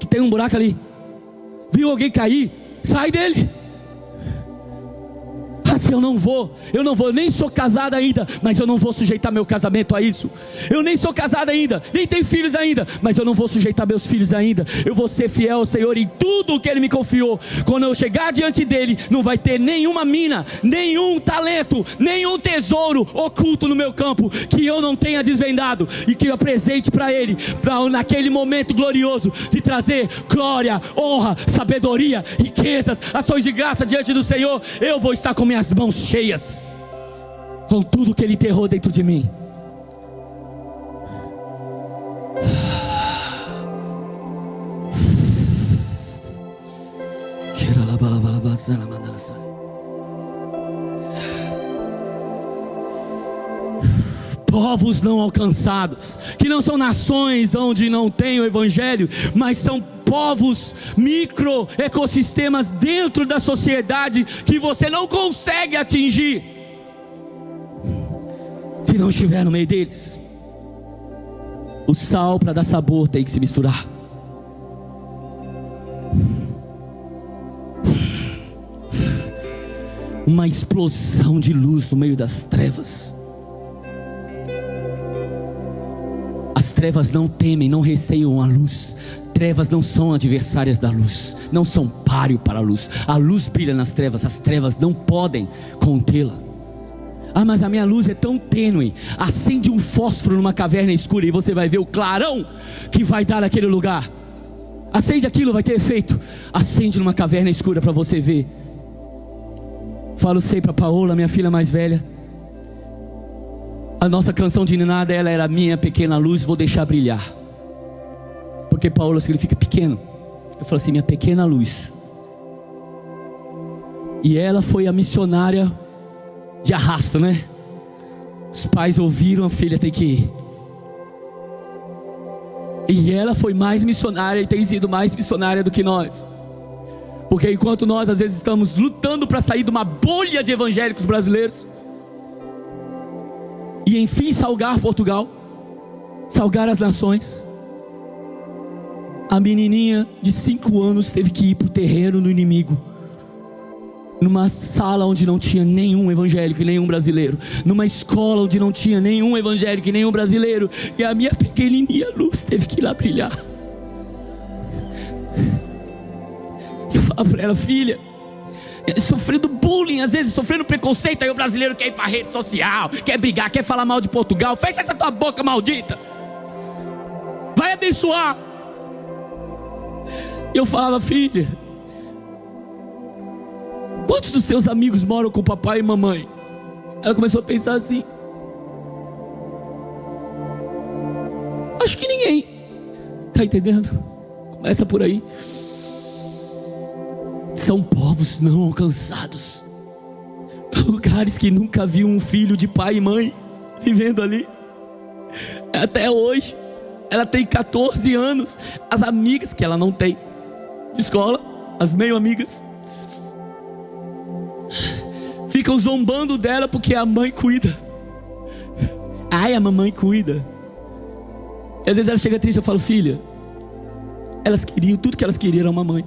tem um buraco ali. Viu alguém cair? Sai dele. Assim, eu não vou, nem sou casado ainda, mas eu não vou sujeitar meu casamento a isso. Eu nem sou casado ainda, nem tenho filhos ainda, mas eu não vou sujeitar meus filhos ainda. Eu vou ser fiel ao Senhor em tudo o que Ele me confiou. Quando eu chegar diante dEle, não vai ter nenhuma mina, nenhum talento, nenhum tesouro oculto no meu campo que eu não tenha desvendado e que eu apresente para Ele, naquele momento glorioso de trazer glória, honra, sabedoria, riquezas, ações de graça diante do Senhor. Eu vou estar com minhas mãos cheias, com tudo que Ele enterrou dentro de mim. Povos não alcançados, que não são nações onde não tem o evangelho, mas são povos, micro ecossistemas dentro da sociedade que você não consegue atingir se não estiver no meio deles. O sal, para dar sabor, tem que se misturar. Uma explosão de luz no meio das trevas. trevas não temem, não receiam a luz. Trevas não são adversárias da luz, não são páreo para a luz. A luz brilha nas trevas, as trevas não podem contê-la. Ah, mas a minha luz é tão tênue. Acende um fósforo numa caverna escura e você vai ver o clarão que vai dar naquele lugar. Acende aquilo, vai ter efeito. Acende numa caverna escura para você ver. Falo sempre para Paola, minha filha mais velha. A nossa canção de ninada, ela era minha pequena luz, vou deixar brilhar. Porque Paola significa pequeno. Eu falo assim, minha pequena luz. E ela foi a missionária de arrasto, né? Os pais ouviram, a filha tem que ir. E ela foi mais missionária e tem sido mais missionária do que nós. Porque enquanto nós às vezes estamos lutando para sair de uma bolha de evangélicos brasileiros e enfim salgar Portugal, salgar as nações, a menininha de 5 anos teve que ir para o terreno do inimigo, numa sala onde não tinha nenhum evangélico e nenhum brasileiro, numa escola onde não tinha nenhum evangélico e nenhum brasileiro, e a minha pequenininha luz teve que ir lá brilhar. Eu falo para ela, filha, sofrendo bullying, às vezes sofrendo preconceito, aí o brasileiro quer ir para a rede social, quer brigar, quer falar mal de Portugal. Fecha essa tua boca maldita, vai abençoar. Eu falava, filha, quantos dos teus amigos moram com papai e mamãe? Ela começou a pensar assim, acho que ninguém. Tá entendendo? Começa por aí. São povos não alcançados, lugares que nunca viu um filho de pai e mãe vivendo ali. Até hoje ela tem 14 anos. As amigas que ela não tem de escola, as meio amigas, ficam zombando dela porque a mãe cuida. Ai, a mamãe cuida. E às vezes ela chega triste, eu falo, filha, elas queriam, tudo que elas queriam era uma mãe,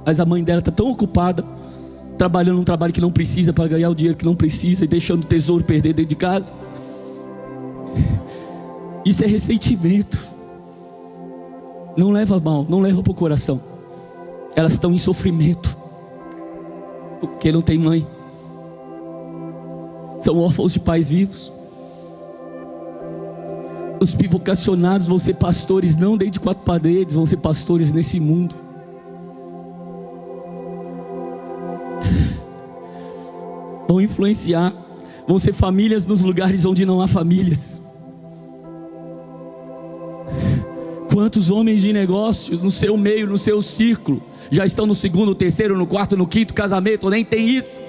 mas a mãe dela está tão ocupada, trabalhando um trabalho que não precisa, para ganhar o dinheiro que não precisa, e deixando o tesouro perder dentro de casa. Isso é ressentimento. Não leva mal, não leva para o coração. Elas estão em sofrimento porque não tem mãe, são órfãos de pais vivos. Os bivocacionados vão ser pastores não dentro de 4 paredes, vão ser pastores nesse mundo. Vão influenciar, vão ser famílias nos lugares onde não há famílias. Quantos homens de negócios no seu meio, no seu círculo, já estão no 2º, 3º, no 4º, no 5º casamento, ou nem tem isso.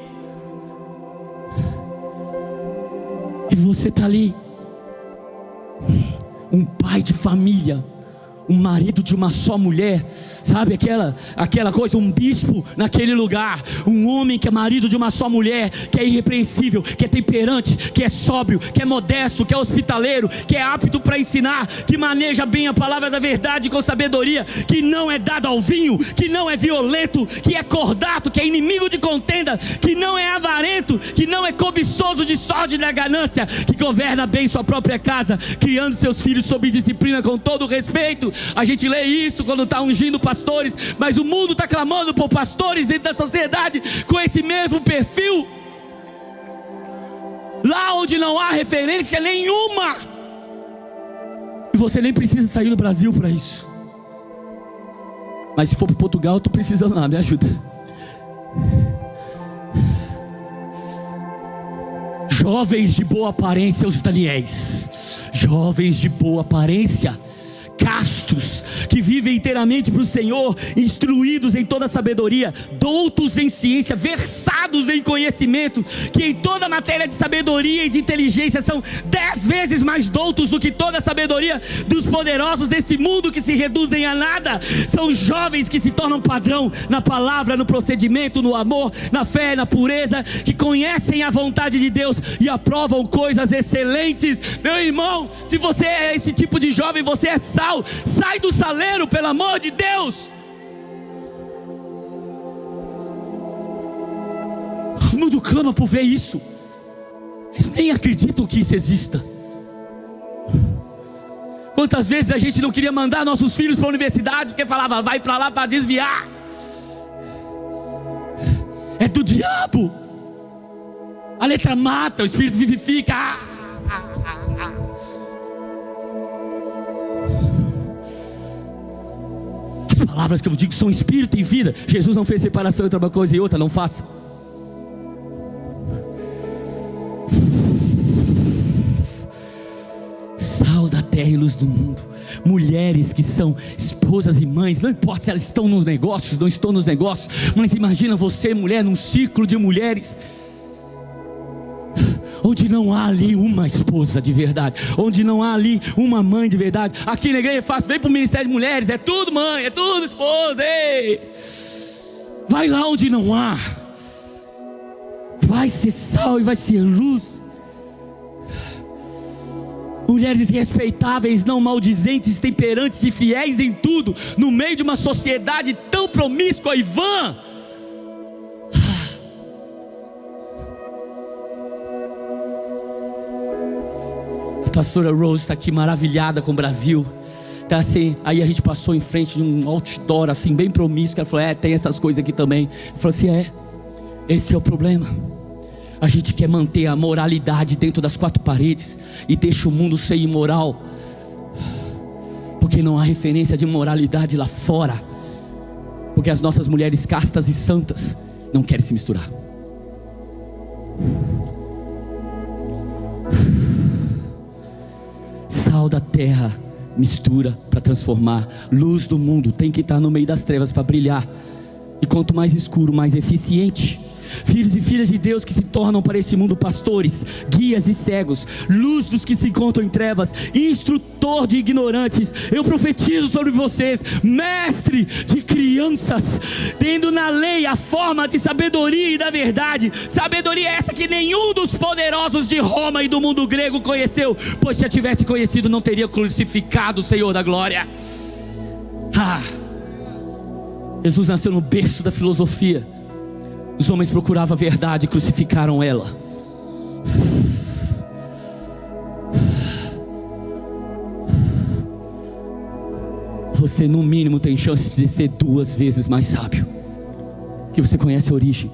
E você está ali, um pai de família, um marido de uma só mulher, sabe aquela coisa, um bispo naquele lugar, um homem que é marido de uma só mulher, que é irrepreensível, que é temperante, que é sóbrio, que é modesto, que é hospitaleiro, que é apto para ensinar, que maneja bem a palavra da verdade com sabedoria, que não é dado ao vinho, que não é violento, que é cordato, que é inimigo de contenda, que não é avarento, que não é cobiçoso de sorte e da ganância, que governa bem sua própria casa, criando seus filhos sob disciplina com todo respeito. A gente lê isso quando está ungindo pastores, mas o mundo está clamando por pastores dentro da sociedade com esse mesmo perfil, lá onde não há referência nenhuma. E você nem precisa sair do Brasil para isso. Mas se for para Portugal, eu estou precisando lá, me ajuda. Jovens de boa aparência, os Daniéis. Jovens de boa aparência, castos, que vivem inteiramente para o Senhor, instruídos em toda sabedoria, doutos em ciência, versados em conhecimento, que em toda matéria de sabedoria e de inteligência são 10 vezes mais doutos do que toda a sabedoria dos poderosos desse mundo, que se reduzem a nada. São jovens que se tornam padrão na palavra, no procedimento, no amor, na fé, na pureza, que conhecem a vontade de Deus e aprovam coisas excelentes. Meu irmão, se você é esse tipo de jovem, você é sal. Sai do saleiro, pelo amor de Deus. O mundo clama por ver isso. Eles nem acreditam que isso exista. Quantas vezes a gente não queria mandar nossos filhos para a universidade, porque falava, vai para lá para desviar. É do diabo. A letra mata, o espírito vivifica. As palavras que eu digo são espírito e vida. Jesus não fez separação entre uma coisa e outra, não faça. Sal da terra e luz do mundo. Mulheres que são esposas e mães, não importa se elas estão nos negócios, não estão nos negócios, mas imagina você, mulher, num ciclo de mulheres, onde não há ali uma esposa de verdade, onde não há ali uma mãe de verdade. Aqui na igreja é fácil, vem para o Ministério de Mulheres, é tudo mãe, é tudo esposa, ei. Vai lá onde não há, vai ser sal e vai ser luz. Mulheres respeitáveis, não maldizentes, temperantes e fiéis em tudo, no meio de uma sociedade tão promíscua e vã. A pastora Rose está aqui maravilhada com o Brasil. Tá assim, aí a gente passou em frente de um outdoor assim, bem promíscuo. Ela falou, tem essas coisas aqui também. Eu falei assim, esse é o problema. A gente quer manter a moralidade dentro das quatro paredes e deixa o mundo ser imoral, porque não há referência de moralidade lá fora, porque as nossas mulheres castas e santas não querem se misturar. Sal da terra mistura para transformar. Luz do mundo tem que estar no meio das trevas para brilhar. E quanto mais escuro, mais eficiente. Filhos e filhas de Deus que se tornam para esse mundo pastores, guias e cegos, luz dos que se encontram em trevas, instrutor de ignorantes. Eu profetizo sobre vocês, mestre de crianças, tendo na lei a forma de sabedoria e da verdade. Sabedoria essa que nenhum dos poderosos de Roma e do mundo grego conheceu, pois se a tivesse conhecido não teria crucificado o Senhor da glória. Jesus nasceu no berço da filosofia. Os homens procuravam a verdade e crucificaram ela. Você no mínimo tem chance de ser 2 vezes mais sábio, que você conhece a origem.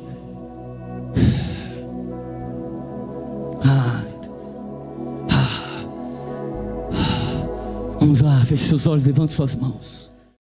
Vamos lá, feche seus olhos, levante suas mãos.